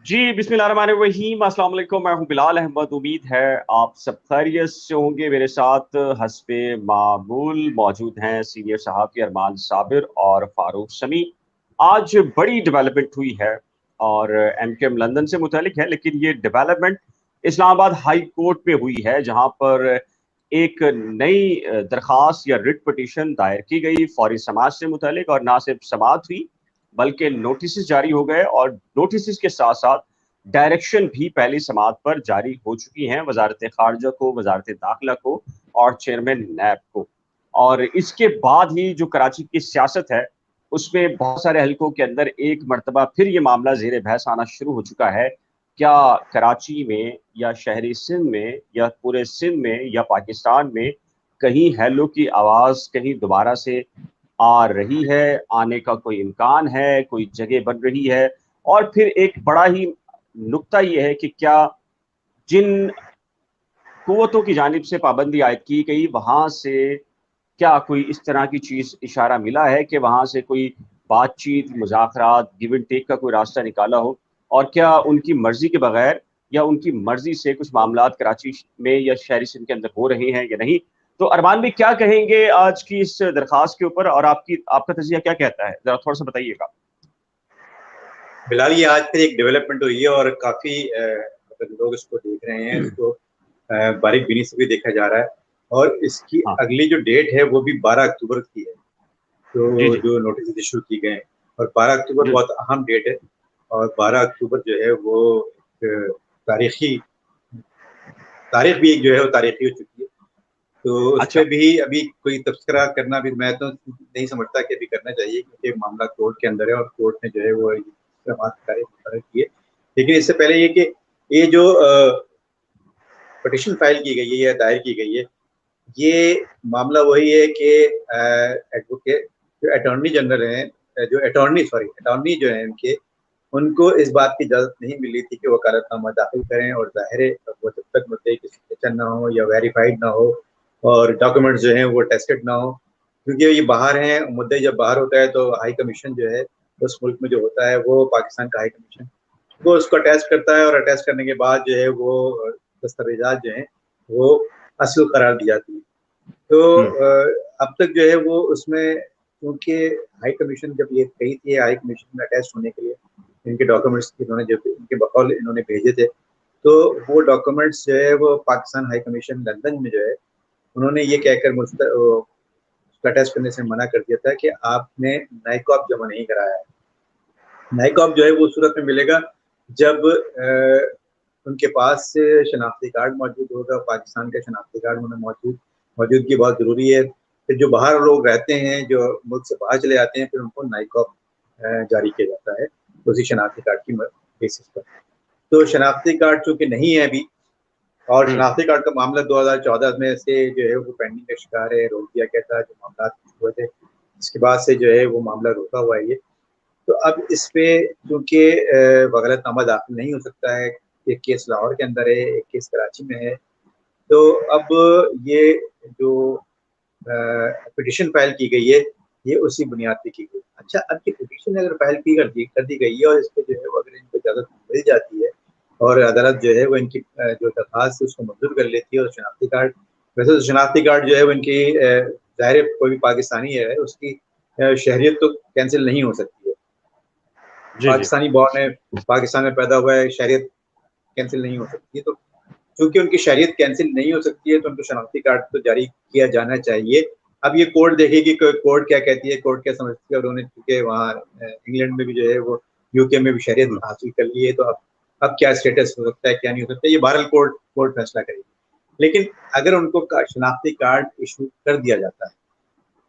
जी बिस्मिल्लाहिर्रहमानिर्रहीम अस्सलाम वालेकुम। मैं हूं बिलाल अहमद। उम्मीद है आप सब खैरियत से होंगे। मेरे साथ हस्बे मामूल मौजूद हैं सीनियर सहाफ़ी अरमान साबिर और फारूक शमी। आज बड़ी डेवलपमेंट हुई है और एमकेएम लंदन से मुतल्लिक है, लेकिन ये डेवलपमेंट इस्लामाबाद हाई कोर्ट में हुई है, जहां पर एक नई दरखास्त या रिट पिटीशन दायर की गई फौरी समाज से मुतल्लिक। और ना सिर्फ समाअत हुई बल्कि नोटिस जारी हो गए और नोटिस के साथ साथ डायरेक्शन भी पहली समाअत पर जारी हो चुकी हैं वजारत खारजा को, वजारत दाखिला को और चेयरमैन नैब को। और इसके बाद ही जो कराची की सियासत है उसमें बहुत सारे हलकों के अंदर एक मरतबा फिर ये मामला जेर बहस आना शुरू हो चुका है। क्या कराची में या शहरी सिंध में या पूरे सिंध में या पाकिस्तान में कहीं हैलो की आवाज़ कहीं दोबारा से आ रही है, आने का कोई इम्कान है, कोई जगह बन रही है? और फिर एक बड़ा ही नुक्ता ये है कि क्या जिन कुव्वतों की जानिब से पाबंदी आयद की गई, वहाँ से क्या कोई इस तरह की चीज़ इशारा मिला है कि वहाँ से कोई बातचीत, मुज़ाकरात, गिव एंड टेक का कोई रास्ता निकाला हो? और क्या उनकी मर्ज़ी के बगैर या उनकी मर्ज़ी से कुछ मामलात कराची में या शहरी सिंध के अंदर हो रहे हैं या नहीं? तो अरमान भाई क्या कहेंगे आज की इस दरख्वास्त के ऊपर, और आपका तज़किया क्या कहता है? ज़रा थोड़ा-सा बताइएगा। फिलहाल ये आज फिर एक डेवलपमेंट हुई है और काफी अगर लोग इसको देख रहे हैं, इसको बारीक बीनी से भी देखा जा रहा है। और इसकी हाँ। अगली जो डेट है वो भी 12 अक्टूबर की है। जी, तो जी। जो नोटिस इशू की गए हैं, और 12 अक्टूबर जी, बहुत अहम डेट है। और 12 अक्टूबर जो है वो एक तारीखी तारीख भी एक जो है वो तारीखी हो चुकी है। तो उस अच्छा। पर भी अभी कोई तबसरा करना भी मैं तो नहीं समझता कि अभी करना चाहिए, क्योंकि मामला कोर्ट के अंदर है और कोर्ट ने जो है वो तारीख मुकर्रर की है। लेकिन इससे पहले ये कि ये जो पिटीशन फाइल की गई है या दायर की गई है, ये मामला वही है कि एडवोकेट जो अटॉर्नी जनरल हैं, जो अटॉर्नी जो है इनके, उनको इस बात की इजाज़त नहीं मिली थी कि वकालतनामा दाखिल करें। और ज़ाहिर है वो जब तक मुद्दे की सिग्नेचर ना हो या वेरीफाइड ना हो और डॉक्यूमेंट्स जो हैं वो टेस्टेड ना हो, क्योंकि ये बाहर हैं। मुद्दे जब बाहर होता है तो हाई कमीशन जो है उस मुल्क में जो होता है, वो पाकिस्तान का हाई कमीशन, वो उसको अटैच करता है। और अटैच करने के बाद जो है वो दस्तावेजात जो हैं वो असल करार दी जाती है। तो हुँ। अब तक जो है वो उसमें, क्योंकि हाई कमीशन जब ये गई थी हाई कमीशन में अटैच होने के लिए, इनके डॉक्यूमेंट्स इन्होंने जब इनके बकौल इन्होंने भेजे थे, तो वो डॉक्यूमेंट्स जो है वो पाकिस्तान हाई कमीशन लंदन में जो है उन्होंने ये कहकर उसका अटैच करने से मना कर दिया था कि आपने नाइकॉप जमा नहीं कराया है। नाइकॉप जो है वो उस सूरत में मिलेगा जब उनके पास से शनाख्ती कार्ड मौजूद होगा। पाकिस्तान का शनाख्ती कार्ड उन्हें मौजूदगी बहुत ज़रूरी है। फिर जो बाहर लोग रहते हैं, जो मुल्क से बाहर चले जाते हैं, फिर उनको नाइकॉप जारी किया जाता है उसी शनाख्ती कार्ड की बेसिस पर। तो शनाख्ती कार्ड चूंकि नहीं है अभी, और हुँ। शनाख्ती कार्ड का मामला 2014 में से जो है वो पेंडिंग का शिकार है, रोक दिया गया था जो मामला हुए थे। इसके बाद से जो है वो मामला रोका हुआ है ये। तो अब इस पे क्योंकि वकालतनामा दाखिल नहीं हो सकता है, एक केस लाहौर के अंदर है, एक केस कराची में है। तो अब ये जो पिटीशन फाइल की गई है, ये उसी बुनियाद पे की गई। अच्छा, अब ये पिटीशन अगर फाइल की कर दी गई है और इस पे जो है वो अगर इनको इजाज़त मिल जाती है और अदालत जो है वो इनकी जो दरखास्त है उसको मंजूर कर लेती है, और शनाख्ती कार्ड, वैसे तो शनाख्ती कार्ड जो है वो इनकी ज़ाहिर है कोई भी पाकिस्तानी है उसकी शहरियत तो कैंसिल नहीं हो सकती है। जी, जी। पाकिस्तानी बॉर्न है, पाकिस्तान में पैदा हुआ है, शहरियत कैंसिल नहीं हो सकती है। तो चूंकि उनकी शहरियत कैंसिल नहीं हो सकती है तो उनको शनाख्ती कार्ड तो जारी किया जाना चाहिए। अब ये कोर्ट देखेगी कि कोर्ट क्या कहती है, कोर्ट क्या समझती है। और उन्होंने चूंकि वहाँ इंग्लैंड में भी जो है वो, यूके में भी शहरियत हुँ। हासिल कर ली है, तो अब क्या स्टेटस हो सकता है क्या नहीं हो सकता, ये बहरहाल कोर्ट कोर्ट फैसला करेगी। लेकिन अगर उनको शनाख्ती कार्ड इशू कर दिया जाता है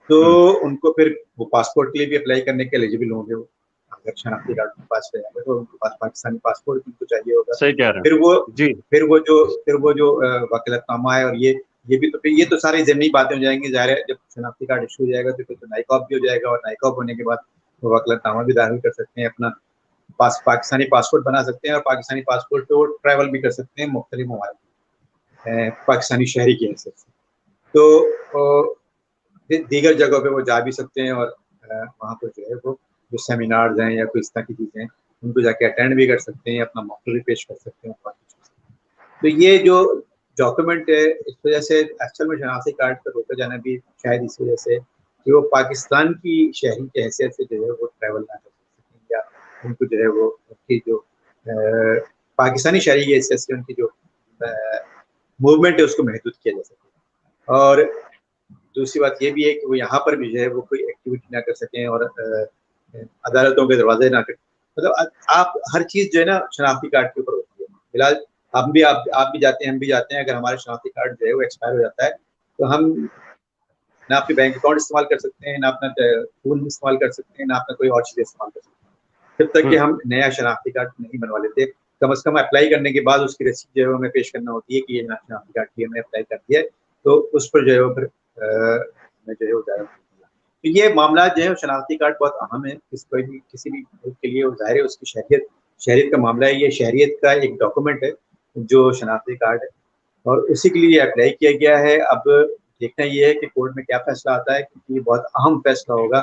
तो हुँ। उनको फिर वो पासपोर्ट के लिए भी अप्लाई करने के एलिजिबल होंगे वो। अगर शनाख्ती कार्ड उनके पास रहेगा तो उनके पास पाकिस्तानी पासपोर्ट उनको चाहिए होगा। सही कह रहे फिर वो हैं। जी। फिर वो जो वकालतनामा है, और ये भी तो फिर ये तो सारी ज़मीनी बातें हो जाएंगी। ज़ाहिर है जब शनाख्ती कार्ड इशू हो जाएगा तो फिर तो नाइकॉप भी हो जाएगा, और नाइकॉप होने के बाद वो वकालतनामा भी दाखिल कर सकते हैं, अपना पाकिस्तानी पासपोर्ट बना सकते हैं, और पाकिस्तानी पासपोर्ट पे वो ट्रैवल भी कर सकते हैं मुख्तलिफ ममालिक पाकिस्तानी शहरी की हैसियत से। तो दीगर जगहों पे वो जा भी सकते हैं, और वहाँ पर जो है वो जो सेमिनार्स हैं या कोई इस तरह की चीज़ें हैं उनको जाके अटेंड भी कर सकते हैं, अपना मौका भी पेश कर सकते हैं। तो ये जो डॉक्यूमेंट है, इस वजह से एक्चुअल में शनाख्ती कार्ड पर रोका जाना भी शायद इस वजह से कि वो पाकिस्तान की शहरी की हैसियत से जो है वो ट्रैवल ना कर सकें, या उनको जो है वो उनकी जो पाकिस्तानी शहरी की हैसियत से उनकी जो मूवमेंट है उसको महदूद किया जा सके। और दूसरी बात ये भी है कि वो यहाँ पर भी जो है वो कोई एक्टिविटी ना कर सकें और अदालतों के दरवाजे ना कर, मतलब आप हर चीज़ जो है ना शनाख्ती कार्ड के ऊपर होती है। फिलहाल आप भी जाते हैं, हम भी जाते हैं, अगर हमारा शनाख्ती कार्ड जो है वो एक्सपायर हो जाता है तो हम ना अपने बैंक अकाउंट इस्तेमाल कर सकते हैं, ना अपना फोन इस्तेमाल कर सकते हैं, ना अपना कोई और चीज़ इस्तेमाल कर सकते हैं, जब तक कि हम नया शनाख्ती कार्ड नहीं बनवा लेते। कम से कम अप्लाई करने के बाद उसकी रसीद जो है हमें पेश करना होती है कि ये शनाख्ती कार्ड की हमने अप्लाई कर दिया है, तो उस पर जो है वो फिर हमें जो है वो ज़्यादा। तो ये मामला जो है शनाख्ती कार्ड बहुत अहम है किसी भी मुल्क के लिए। ज़ाहिर है उसकी शहरियत का मामला है, ये शहरियत का एक डॉक्यूमेंट है जो शनाख्ती कार्ड है, और उसी के लिए अप्लाई किया गया है। अब देखना ये है कि कोर्ट में क्या फैसला आता है, क्योंकि ये बहुत अहम फैसला होगा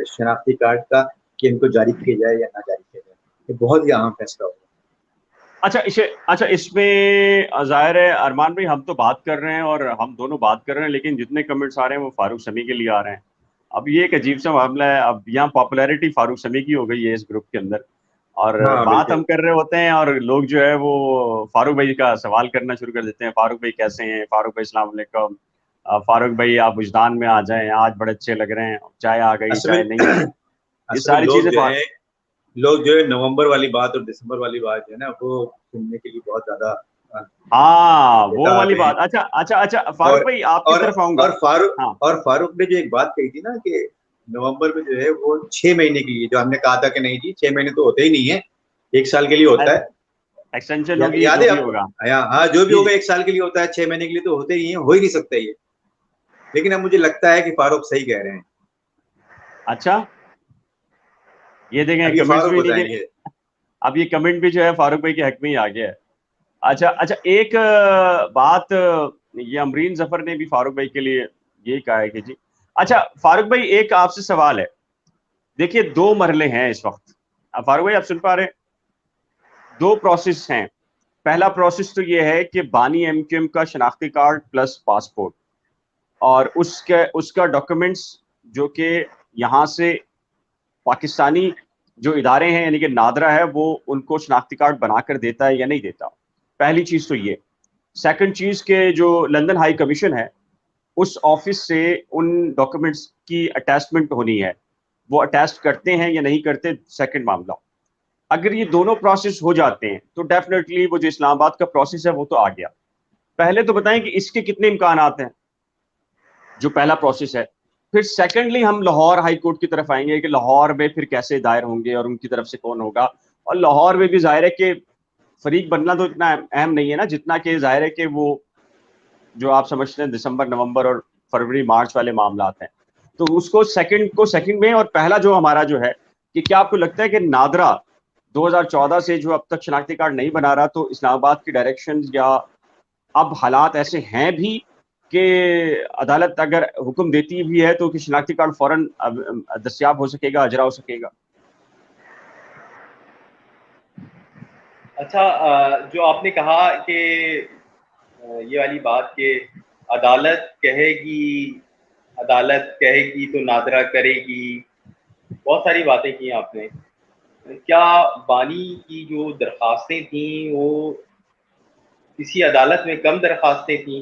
शनाख्ती कार्ड का कि इनको जारी किया जाए या ना जारी किया जाए। ये बहुत ही अहम फैसला होगा। अच्छा इसमें जाहिर है अरमान भाई, हम तो बात कर रहे हैं और हम दोनों बात कर रहे हैं, लेकिन जितने कमेंट्स आ रहे हैं वो फारूक शमी के लिए आ रहे हैं। अब ये एक अजीब सा मामला है, अब यहाँ पॉपुलैरिटी फारूक शमी की हो गई है इस ग्रुप के अंदर, और हाँ बात हम बिल्कुल। कर रहे होते हैं और लोग जो है वो फारूक भाई का सवाल करना शुरू कर देते हैं। फारूक भाई कैसे हैं, फारूक भाई अस्सलाम वालेकुम, फारूक भाई आप वजदान में आ जाएं, आज बड़े अच्छे लग रहे हैं, चाय आ गई असल चाय में नहीं आई, ये असल में सारी चीजें लोग जो है नवंबर वाली बात और दिसंबर वाली बात जो है ना वो सुनने के लिए बहुत ज्यादा हाँ वो बेताब वाली हैं। बात। अच्छा फारूक और भाई आपकी और तरफ आऊंगा। और फारूक हाँ, और फारूक ने जो एक बात कही थी ना कि नवंबर में जो है वो 6 महीने के लिए, जो हमने कहा था कि नहीं जी 6 महीने तो होते ही नहीं है, 1 साल के लिए होता है। एक्सटेंशन होगी याद जो है भी आपको? होगा। हाँ हाँ, जो भी जी होगा जी। 1 साल के लिए होता है, 6 महीने के लिए तो होते ही नहीं है, हो ही नहीं सकता ये। लेकिन अब मुझे लगता है कि फारूक सही कह रहे हैं। अच्छा, ये देखें अब ये कमेंट्स फारूक भी, लेकिन बताएंगे। अब ये कमेंट भी जो है फारूक भाई के हक में ही आ गया है। अच्छा एक बात, ये अमरीन जफर ने भी फारूक भाई के लिए यही कहा है कि जी, अच्छा फारूक भाई एक आपसे सवाल है। देखिए दो मरहले हैं इस वक्त, अब फारूक भाई आप सुन पा रहे हैं, दो प्रोसेस हैं। पहला प्रोसेस तो ये है कि बानी एमक्यूएम का शनाख्ती कार्ड प्लस पासपोर्ट, और उसका डॉक्यूमेंट्स जो कि यहाँ से पाकिस्तानी जो इदारे हैं यानी कि नादरा है वो उनको शनाख्ती कार्ड बनाकर देता है या नहीं देता। पहली चीज़ तो ये। सेकंड चीज़ के जो लंदन हाई कमीशन है उस ऑफिस से उन डॉक्यूमेंट्स की अटैचमेंट होनी है, वो अटैच करते हैं या नहीं करते, सेकंड मामला। अगर ये दोनों प्रोसेस हो जाते हैं तो डेफिनेटली वो जो इस्लामाबाद का प्रोसेस है वो तो आ गया। पहले तो बताएं कि इसके कितने इम्कान हैं, जो पहला प्रोसेस है। फिर सेकेंडली हम लाहौर हाई कोर्ट की तरफ आएंगे कि लाहौर में फिर कैसे दायर होंगे और उनकी तरफ से कौन होगा। और लाहौर में भी जाहिर है कि फरीक बनना तो इतना अहम नहीं है ना, जितना कि जाहिर है कि वो जो आप समझते हैं दिसंबर नवंबर और फरवरी मार्च वाले मामला हैं, तो उसको सेकंड में। और पहला जो हमारा जो है कि क्या आपको लगता है कि नादरा 2014 से जो अब तक शनाख्ती कार्ड नहीं बना रहा, तो इस्लामाबाद की डायरेक्शन या अब हालात ऐसे हैं भी कि अदालत अगर हुक्म देती भी है तो कि शनाख्ती कार्ड फौरन दस्तियाब हो सकेगा, अजरा हो सकेगा? अच्छा, जो आपने कहा कि ये वाली बात कि अदालत कहेगी अदालत कहेगी तो नादरा करेगी, बहुत सारी बातें की आपने। क्या बानी की जो दरखास्तें थी वो किसी अदालत में कम दरखास्तें थी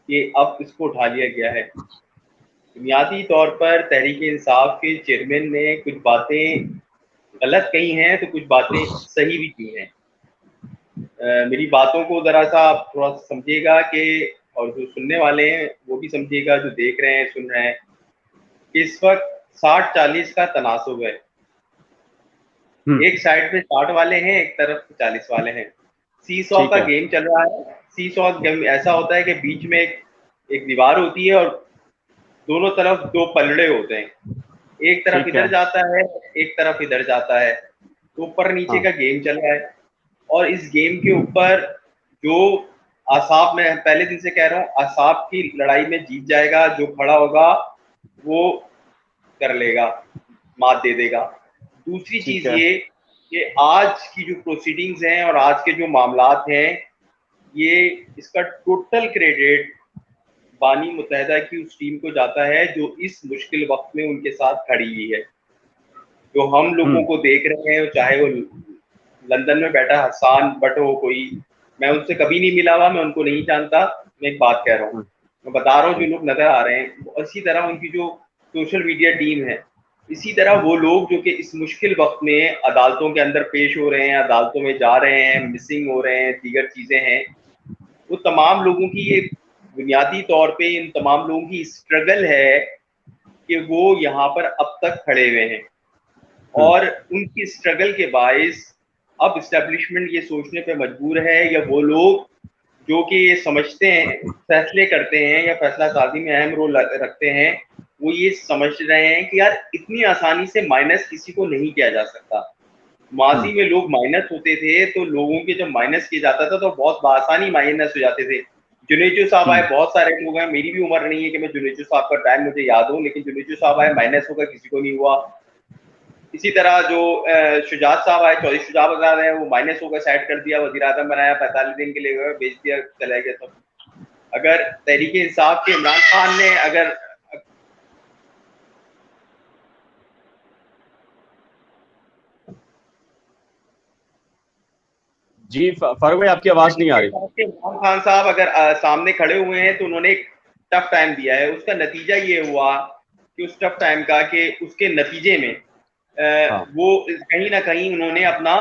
कि अब इसको उठा लिया गया है? बुनियादी तौर पर तहरीक इंसाफ के चेयरमैन ने कुछ बातें गलत कही हैं तो कुछ बातें सही भी की हैं। मेरी बातों को ज़रा सा आप थोड़ा सा समझिएगा कि, और जो सुनने वाले हैं वो भी समझिएगा, जो देख रहे हैं सुन रहे हैं, कि इस वक्त 60-40 का तनासुब है। एक साइड में 60 वाले हैं, एक तरफ 40 वाले हैं। सी सौ ठीक का है। गेम चल रहा है। सी सौ गेम ऐसा होता है कि बीच में एक दीवार होती है और दोनों तरफ दो पलड़े होते हैं, एक तरफ ठीक है। इधर जाता है, एक तरफ इधर जाता है, तो ऊपर नीचे हाँ। का गेम चल रहा है। और इस गेम के ऊपर जो आसाब, मैं पहले दिन से कह रहा हूँ, आसाब की लड़ाई में जीत जाएगा, जो खड़ा होगा वो कर लेगा, मात दे देगा। दूसरी ठीक चीज है। ये कि आज की जो प्रोसीडिंग्स हैं और आज के जो मामलात हैं, ये इसका टोटल क्रेडिट बानी मुत्तहिदा की उस टीम को जाता है जो इस मुश्किल वक्त में उनके साथ खड़ी हुई है। जो हम लोगों को देख रहे हैं, चाहे वो लंदन में बैठा हसान बट हो कोई, मैं उनसे कभी नहीं मिला हुआ, मैं उनको नहीं जानता, मैं एक बात कह रहा हूँ, मैं बता रहा हूँ जो लोग नजर आ रहे हैं, इसी तरह उनकी जो सोशल मीडिया टीम है, इसी तरह वो लोग जो कि इस मुश्किल वक्त में अदालतों के अंदर पेश हो रहे हैं, अदालतों में जा रहे हैं, मिसिंग हो रहे हैं, दीगर चीजें हैं, वो तमाम लोगों की ये बुनियादी तौर पे इन तमाम लोगों की स्ट्रगल है कि वो यहाँ पर अब तक खड़े हुए हैं। और उनकी स्ट्रगल के बायस अब इस्टेब्लिशमेंट ये सोचने पे मजबूर है, या वो लोग जो कि ये समझते हैं, फैसले करते हैं या फैसला साजी में अहम रोल रखते हैं, वो ये समझ रहे हैं कि यार इतनी आसानी से माइनस किसी को नहीं किया जा सकता। माजी में लोग माइनस होते थे तो लोगों के जब माइनस किया जाता था तो बहुत आसानी माइनस हो जाते थे। जुनेजो साहब आए, बहुत सारे लोग हैं, मेरी भी उम्र नहीं है कि मैं जुनेजो साहब का टाइम मुझे याद हो, लेकिन जुनेजो साहब आए, माइनस होगा, किसी को नहीं हुआ। इसी तरह जो शुजात साहब आए, चौधरी शुजात आजाद है, वो माइनस होकर साइड कर दिया, वजीर आजम बनाया, 45 दिन के लिए गए, बेच दिया, चले गए सब। अगर तहरीक इंसाफ के इमरान खान ने अगर जी फारूक भाई, आपकी आवाज नहीं आ रही। इमरान खान साहब अगर सामने खड़े हुए हैं तो उन्होंने एक टफ टाइम दिया है, उसका नतीजा ये हुआ कि उस टफ टाइम का कि उसके नतीजे में वो कहीं ना कहीं उन्होंने अपना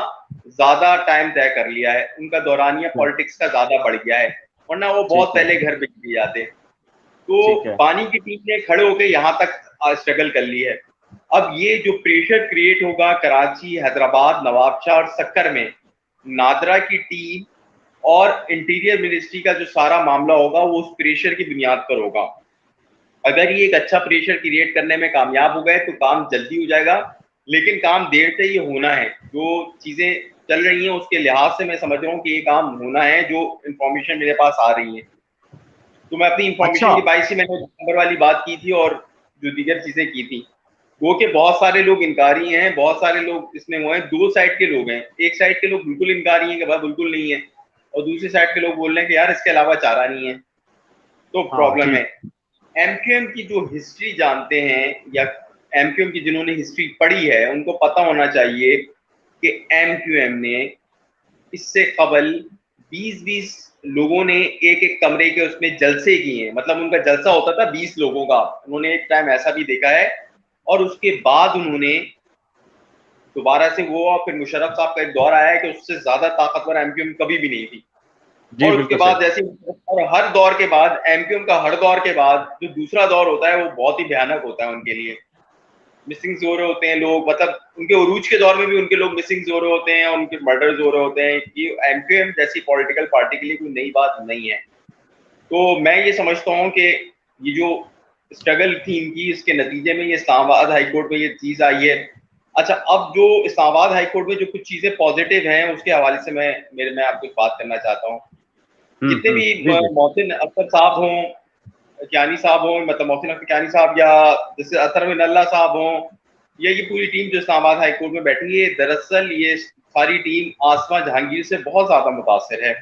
ज्यादा टाइम तय कर लिया है, उनका दौरानिया पॉलिटिक्स का ज्यादा बढ़ गया है, वरना वो बहुत पहले घर पे चले जाते। तो बानी की टीम ने खड़े होकर यहाँ तक स्ट्रगल कर ली है। अब ये जो प्रेशर क्रिएट होगा कराची, हैदराबाद, नवाबशाह और सक्कर में, नादरा की टीम और इंटीरियर मिनिस्ट्री का जो सारा मामला होगा वो उस प्रेशर की बुनियाद पर होगा। अगर ये एक अच्छा प्रेशर क्रिएट करने में कामयाब हो गए तो काम जल्दी हो जाएगा, लेकिन काम देर से ये होना है। जो चीजें चल रही हैं उसके लिहाज से मैं समझ रहा हूँ कि ये काम होना है, जो इंफॉर्मेशन मेरे पास आ रही है। तो मैं अपनी इंफॉर्मेशन की बाइस से मैंने नंबर वाली बात की थी और जो दीगर चीजें की थी, वो कि बहुत सारे लोग इनकारी हैं, बहुत सारे लोग इसमें हुए हैं, दो साइड के लोग हैं। एक साइड के लोग बिल्कुल इनकारी हैं कि भाई बिल्कुल नहीं है, और दूसरी साइड के लोग बोल रहे हैं कि यार इसके अलावा चारा नहीं है। तो प्रॉब्लम है। एमक्यूएम की जो हिस्ट्री जानते हैं या एमक्यूएम की जिन्होंने हिस्ट्री पढ़ी है उनको पता होना चाहिए कि एमक्यूएम ने इससे कबल 20-20 लोगों ने एक एक कमरे के उसमें जलसे किए हैं। मतलब उनका जलसा होता था 20 लोगों का, उन्होंने एक टाइम ऐसा भी देखा है। और उसके बाद उन्होंने दोबारा से वो, और फिर मुशर्रफ साहब का एक दौर आया है कि उससे ज्यादा ताकतवर एमक्यूएम कभी भी नहीं थी। और उसके बाद जैसे, और हर दौर के बाद एमक्यूएम का हर दौर के बाद जो दूसरा दौर होता है वो बहुत ही भयानक होता है उनके लिए। मिसिंग हो रहे होते हैं लोग, मतलब उनके उरूज के दौर में भी उनके लोग मिसिंग हो रहे होते हैं, उनके मर्डर्स हो रहे होते हैं। ये एमक्यूएम जैसी पॉलिटिकल पार्टी के लिए कोई नई बात नहीं है। तो मैं ये समझता हूँ कि ये जो स्ट्रगल थी इनकी, इसके नतीजे में ये इस्लामाबाद हाईकोर्ट में ये चीज आई है। अच्छा, अब जो इस्लामाबाद हाईकोर्ट में जो कुछ चीजें पॉजिटिव हैं उसके हवाले से मैं आपको बात करना चाहता हूँ। जितने भी मोहसिन अख्तर साहब हों, कियानी साहब हों, मतलब मोहसिन अख्तर कियानी साहब, या जैसे अतर मिनल्ला साहब हों, या ये पूरी टीम जो इस्लामाबाद हाईकोर्ट में बैठी है, दरअसल ये सारी टीम आसमा जहांगीर से बहुत ज्यादा मुतासिर है।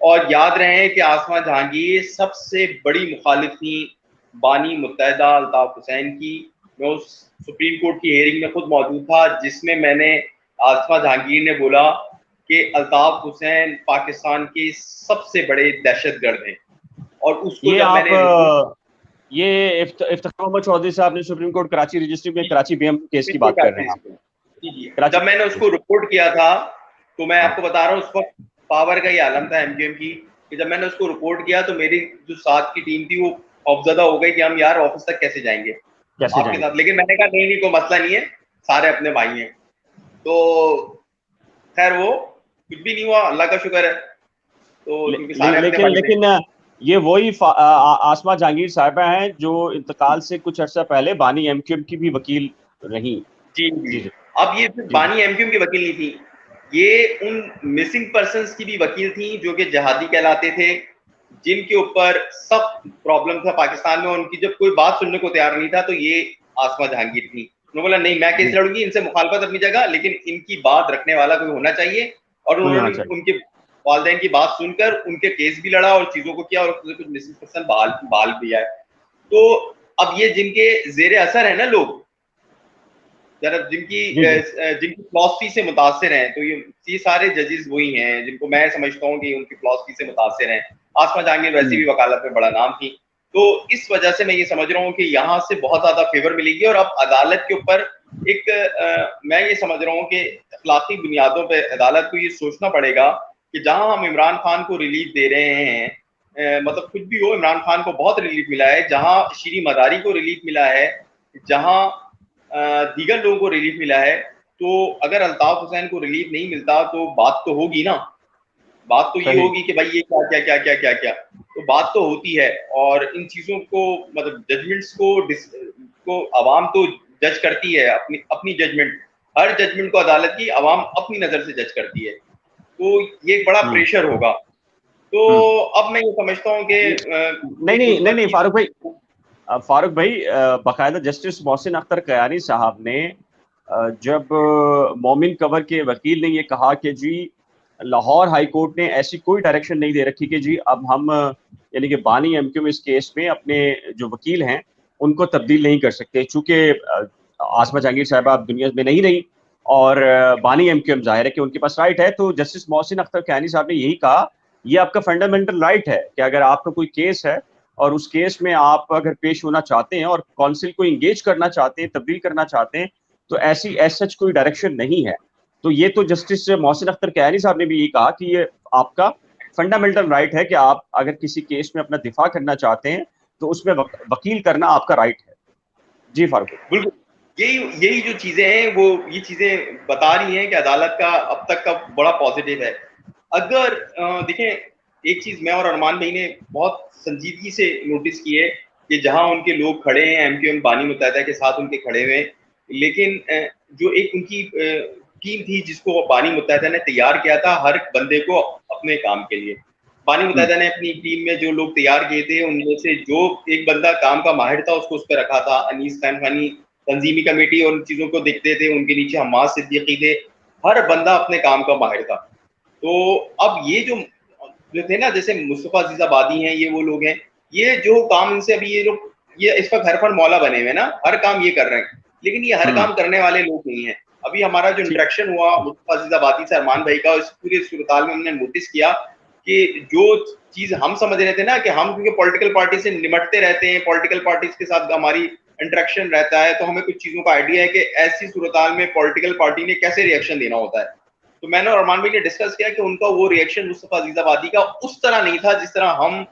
और याद रहे कि आसमा जहांगीर सबसे बड़ी मुखालिफ थी बानी मुत्तहिदा अल्ताफ हुसैन की। मैं उस सुप्रीम कोर्ट की हेयरिंग में खुद मौजूद था जिसमें मैंने आसमा जहांगीर ने बोला कि अल्ताफ हुसैन पाकिस्तान के सबसे बड़े दहशतगर्द हैं। और उसको जब मैंने ये इफ्तिखार मोहम्मद चौधरी साहब ने सुप्रीम कोर्ट कराची रजिस्ट्री में कराची बीएम केस की बात कर रहे हैं। जब मैंने उसको रिपोर्ट किया था तो मैं आपको बता रहा हूँ उस वक्त पावर का ही आलम था एमक्यूएम की, कि जब मैंने उसको रिपोर्ट किया तो मेरी जो साथ की टीम थी वो खौफजदा हो गई कि हम यार ऑफिस तक कैसे जाएंगे आपके साथ। लेकिन मैंने कहा नहीं कोई मसला नहीं है, सारे अपने भाई हैं। तो खैर वो कुछ भी नहीं हुआ, अल्लाह का शुक्र है। तो लेकिन ये वही आसमा जहांगीर साहिबा हैं जो इंतकाल से कुछ अर्सा पहले बानी एमक्यूएम की भी वकील रही। जी। अब ये बानी एमक्यूएम की वकील नहीं थी, ये उन मिसिंग पर्सन्स की भी वकील थी जो कि जहादी कहलाते थे, जिनके ऊपर सब प्रॉब्लम था पाकिस्तान में। उनकी जब कोई बात सुनने को तैयार नहीं था तो ये आसमा जहांगीर थी। उन्होंने बोला नहीं मैं केस लड़ूंगी, इनसे मुखालफत अपनी जगह, लेकिन इनकी बात रखने वाला कोई होना चाहिए। और उन्होंने उनके वालिदैन की बात सुनकर उनके केस भी लड़ा और चीजों को किया, और कुछ मिसिंग पर्सन बहाल भी आए। तो अब ये जिनके जेर असर है ना लोग, जरा जिनकी फिलॉसफी से मुतासिर हैं, तो ये सारे जजेस वही हैं जिनको मैं समझता हूँ कि उनकी फिलॉसफी से मुतासिर हैं। आसमा जहांगीर वैसे भी वकालत में बड़ा नाम थी, तो इस वजह से मैं ये समझ रहा हूँ कि यहाँ से बहुत ज्यादा फेवर मिलेगी। और अब अदालत के ऊपर मैं ये समझ रहा हूँ कि अखलाकी बुनियादों पर अदालत को ये सोचना पड़ेगा कि जहां हम इमरान खान को रिलीफ दे रहे हैं, मतलब कुछ भी हो, इमरान खान को बहुत रिलीफ मिला है, जहां शीरी मदारी को रिलीफ मिला है, जहां दीगर लोगों को रिलीफ मिला है, तो अगर अल्ताफ हुसैन को रिलीफ नहीं मिलता तो बात तो होगी ना, बात तो ये होगी कि भाई ये क्या क्या क्या क्या क्या क्या, तो बात तो होती है। और इन चीजों को मतलब जजमेंट्स को आवाम तो जज करती है, अपनी जजमेंट, हर जजमेंट को अदालत की आवाम अपनी नजर से जज करती है, तो ये एक बड़ा प्रेशर होगा। तो अब मैं ये समझता हूँ कि नहीं फारूक भाई बाकायदा जस्टिस मोहसिन अख्तर कयानी साहब ने जब मोमिन कंवर के वकील ने ये कहा कि जी लाहौर हाई कोर्ट ने ऐसी कोई डायरेक्शन नहीं दे रखी कि जी अब हम यानी कि बानी एमक्यूएम इस केस में अपने जो वकील हैं उनको तब्दील नहीं कर सकते, चूंकि आसमा जहांगीर साहबा अब दुनिया में नहीं रही और बानी एमक्यूएम जाहिर है कि उनके पास राइट है। तो जस्टिस मोहसिन अख्तर कयानी साहब ने यही कहा, ये आपका फंडामेंटल राइट है कि अगर आपका कोई केस है और उस केस में आप अगर पेश होना चाहते हैं और काउंसिल को इंगेज करना चाहते हैं, तब्दील करना चाहते हैं, तो ऐसी सच कोई डायरेक्शन नहीं है। तो ये तो जस्टिस मोहसिन अख्तर कयानी साहब ने भी यही कहा कि ये आपका फंडामेंटल राइट है कि आप अगर किसी केस में अपना दिफा करना चाहते हैं तो उसमें वकील करना आपका राइट है। जी फारूक, बिल्कुल यही जो चीजें हैं वो ये चीजें बता रही हैं कि अदालत का अब तक का बड़ा पॉजिटिव है। अगर देखें, एक चीज मैं और अरमान भाई ने बहुत संजीदगी से नोटिस की है कि जहां उनके लोग खड़े हैं, एमक्यूएम बानी मुत्तहिदा के साथ उनके खड़े हुए, लेकिन जो एक उनकी टीम थी जिसको बानी मुत्तहिदा ने तैयार किया था हर बंदे को अपने काम के लिए, बानी मुत्तहिदा ने अपनी टीम में जो लोग तैयार किए थे उनमें से जो एक बंदा काम का माहिर था उसको उस पर रखा था, अनीस खान खानी तंजीमी कमेटी और उन चीजों को देखते थे, उनके नीचे हम्माद सिद्दीकी थे, हर बंदा अपने काम का माहिर था। तो अब ये जो थे ना, जैसे मुस्तफा अजीजाबादी हैं, ये वो लोग हैं, ये जो काम इनसे अभी ये लोग ये इस वक्त घर पर मौला बने हुए ना, हर काम ये कर रहे हैं, लेकिन ये हर काम करने वाले लोग नहीं है। अभी हमारा जो इंटरेक्शन हुआ मुस्तफा अजीजाबादी से अरमान भाई का, इस पूरे सूरताल में हमने नोटिस किया कि जो चीज हम समझ रहे थे ना कि हम क्योंकि पॉलिटिकल पार्टी से निमटते रहते हैं, पॉलिटिकल पार्टीज के साथ हमारी इंटरेक्शन रहता है, तो हमें कुछ चीजों का आइडिया है कि ऐसी सूरताल में पॉलिटिकल पार्टी ने कैसे रिएक्शन देना होता है। तो मैंने और अरमान भाई ने डिस्कस किया कि उनका वो रिएक्शन मुस्तफा अजीजाबादी का उस तरह नहीं था जिस तरह हम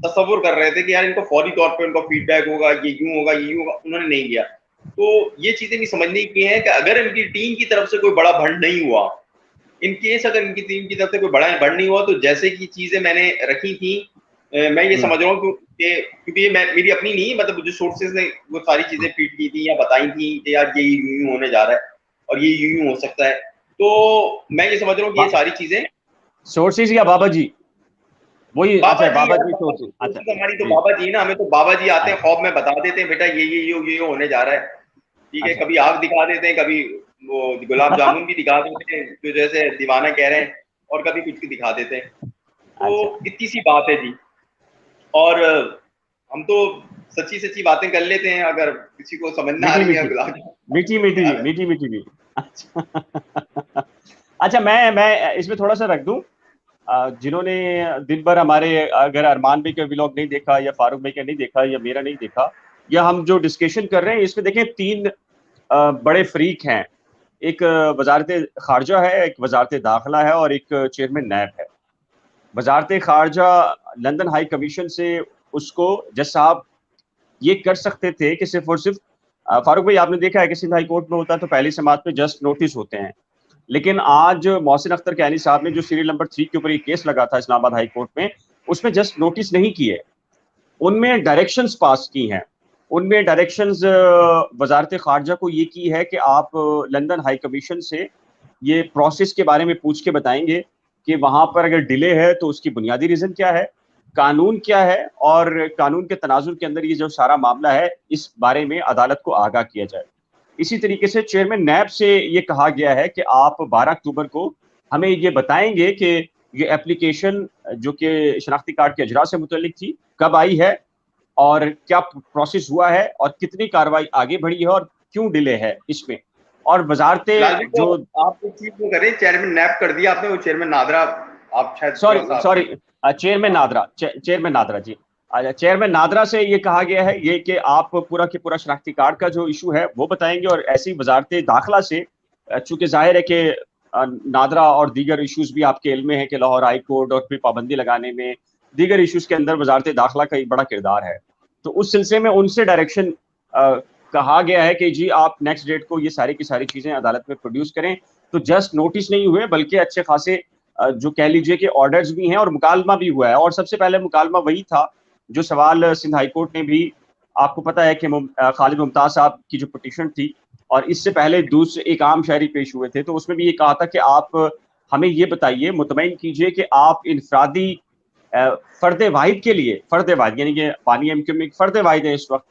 तस्वुर कर रहे थे कि यार इनको फौरी तौर पर उनका फीडबैक होगा, ये यूं होगा ये यूं होगा, उन्होंने नहीं किया। तो ये चीजें भी समझने की है कि अगर इनकी टीम की तरफ से कोई बड़ा भंड नहीं हुआ, इन केस अगर इनकी टीम की तरफ से कोई बड़ा भंड नहीं हुआ, तो जैसे की चीजें मैंने रखी थी, मैं ये समझ रहा हूँ क्योंकि मेरी अपनी नहीं, मतलब जो सोर्सेज ने वो सारी चीजें फीड की थी या बताई थी कि यार ये यूं होने जा रहा है और ये यूं हो सकता है, तो मैं ये समझ रहा हूँ कि ये सारी चीजें सोर्सेज या बाबा जी वही बाबा जी सोर्सेज, अच्छा हमारी तो बाबा जी ना, हमें तो बाबा जी आते हैं खौफ में बता देते हैं बेटा ये होने जा रहा है, ठीक है, कभी आग दिखा देते हैं, कभी वो गुलाब जामुन भी दिखा देते हैं जो जैसे दीवाना कह रहे हैं, और कभी कुछ भी दिखा देते हैं। तो इतनी सी बात है जी, और हम तो सच्ची सच्ची बातें कर लेते हैं, अगर किसी को समझ ना आ रही है गुलाब मीठी अच्छा मैं इसमें थोड़ा सा रख दूं, जिन्होंने दिन भर हमारे, अगर अरमान भाई का व्लॉग नहीं देखा या फारूक भाई का नहीं देखा या मेरा नहीं देखा, या हम जो डिस्कशन कर रहे हैं इसमें देखें 3 बड़े फरीक हैं, एक वजारत खारजा है, एक वजारत दाखिला है और एक चेयरमैन नैब है। वजारत खारजा लंदन हाई कमीशन से उसको जज साहब ये कर सकते थे कि सिर्फ और सिर्फ, फारूक भाई आपने देखा है कि सिंध हाई कोर्ट में होता है तो पहली समात में जस्ट नोटिस होते हैं, लेकिन आज मोहसिन अख्तर कयानी साहब ने जो सीरियल नंबर 3 के ऊपर ये केस लगा था इस्लामाबाद हाई कोर्ट में, उसमें जस्ट नोटिस नहीं किए, उनमें डायरेक्शंस पास की हैं, उनमें डायरेक्शंस वजारत खारजा को ये की है कि आप लंदन हाई कमीशन से ये प्रोसेस के बारे में पूछ के बताएंगे कि वहां पर अगर डिले है तो उसकी बुनियादी रीजन क्या है, कानून क्या है, और कानून के तनाजुर के अंदर ये जो सारा मामला है इस बारे में अदालत को आगाह किया जाए। इसी तरीके से चेयरमैन नैब से ये कहा गया है कि आप 12 अक्टूबर को हमें ये बताएंगे कि ये एप्लीकेशन जो कि शनाख्ती कार्ड के अजरा से मुतल्लिक थी, कब आई है और क्या प्रोसेस हुआ है और कितनी कार्रवाई आगे बढ़ी है और क्यों डिले है इसमें। और वजारतें तो जो आप एक चीज जो करें, चेयरमैन नैब कर दिया आपने, वो चेयरमैन नादरा आप शायद सॉरी चेयरमैन नादरा जी। चेयरमैन नादरा से ये कहा गया है ये कि आप पूरा के पूरा शनाख्ती कार्ड का जो इशू है वो बताएंगे, और ऐसी वजारत दाखिला से चूंकि जाहिर है कि नादरा और दीगर इश्यूज भी आपके इल्म में है कि लाहौर हाई कोर्ट और फिर पाबंदी लगाने में दीगर इश्यूज के अंदर वजारत दाखिला का एक बड़ा किरदार है। तो उस सिलसिले में उनसे डायरेक्शन कहा गया है कि जी आप नेक्स्ट डेट को ये सारी की सारी चीजें अदालत में प्रोड्यूस करें। तो जस्ट नोटिस नहीं हुए बल्कि अच्छे खासे जो कह लीजिए कि ऑर्डर्स भी हैं और मुकालमा भी हुआ है। और सबसे पहले मुकालमा वही था जो सवाल सिंध हाई कोर्ट ने भी, आपको पता है कि खालिद मुमताज साहब की जो पिटीशन थी और इससे पहले दूसरे एक आम शायरी पेश हुए थे, तो उसमें भी ये कहा था कि आप हमें ये बताइए, मुतमईन कीजिए कि आप इनफरादी फर्द वाहिद के लिए, फर्द वाहिद यानी कि बानी एमक्यू में फर्द वाहिद है इस वक्त,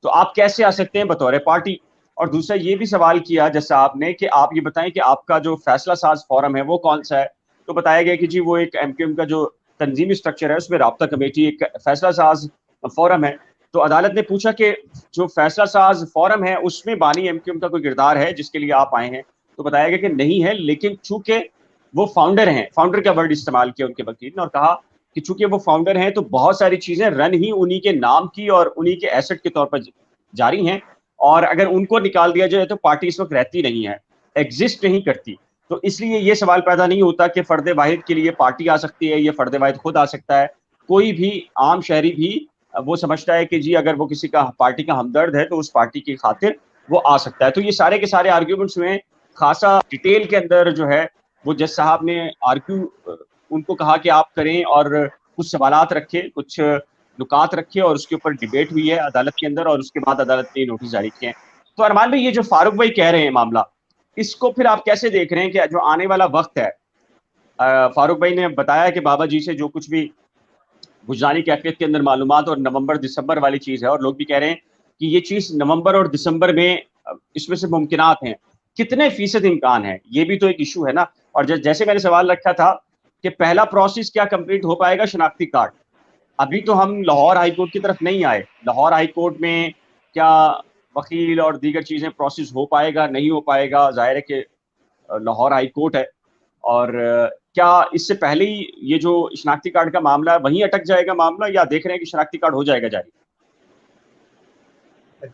तो आप कैसे आ सकते हैं बतौर पार्टी। और दूसरा ये भी सवाल किया जैसे आपने कि आप ये बताएं कि आपका जो फैसला साज फोरम है वो कौन सा है। तो बताया गया कि जी वो एक एमक्यूएम का जो तंजीमी स्ट्रक्चर है उसमें राब्ता कमेटी एक फैसला साज फोरम है। तो अदालत ने पूछा कि जो फैसला साज फोरम है उसमें बानी एमक्यूएम का कोई किरदार है जिसके लिए आप आए हैं। तो बताया गया कि नहीं है, लेकिन चूंकि वो फाउंडर हैं, फाउंडर का वर्ड इस्तेमाल किया उनके वकील ने और कहा कि चूंकि वो फाउंडर हैं तो बहुत सारी चीजें रन ही उन्हीं के नाम की और उन्हीं के एसेट के तौर पर जारी हैं, और अगर उनको निकाल दिया जाए तो पार्टी इस वक्त रहती नहीं है, एग्जिस्ट नहीं करती। तो इसलिए ये सवाल पैदा नहीं होता कि फर्द वाहिद के लिए पार्टी आ सकती है, ये फर्द वाहिद खुद आ सकता है। कोई भी आम शहरी भी वो समझता है कि जी अगर वो किसी का पार्टी का हमदर्द है तो उस पार्टी की खातिर वो आ सकता है। तो ये सारे के सारे आर्ग्यूमेंट्स हुए, खासा डिटेल के अंदर जो है वो जज साहब ने आर्ग्यू उनको कहा कि आप करें और कुछ सवालात रखे, कुछ नुकात रखे और उसके ऊपर डिबेट हुई है अदालत के अंदर और उसके बाद अदालत ने नोटिस जारी किए हैं। तो अरमान भाई ये जो फारूक भाई कह रहे हैं मामला, इसको फिर आप कैसे देख रहे हैं कि जो आने वाला वक्त है, फारूक भाई ने बताया कि बाबा जी से जो कुछ भी गुजरानी कैफियत के अंदर मालूमात और नवंबर दिसंबर वाली चीज है, और लोग भी कह रहे हैं कि ये चीज नवंबर और दिसंबर में इसमें से मुमकिनात हैं, कितने फीसद इम्कान है, ये भी तो एक इशू है ना। और जैसे मैंने सवाल रखा था कि पहला प्रोसेस क्या कंप्लीट हो पाएगा शनाख्ती कार्ड, अभी तो हम लाहौर हाई कोर्ट की तरफ नहीं आए, लाहौर हाई कोर्ट में क्या वकील और दीगर चीजें प्रोसेस हो पाएगा नहीं हो पाएगा, जाहिर है कि लाहौर हाई कोर्ट है। और क्या इससे पहले ही ये जो शनाख्ती कार्ड का मामला है वहीं अटक जाएगा मामला, या देख रहे हैं कि शनाख्ती कार्ड हो जाएगा जारी?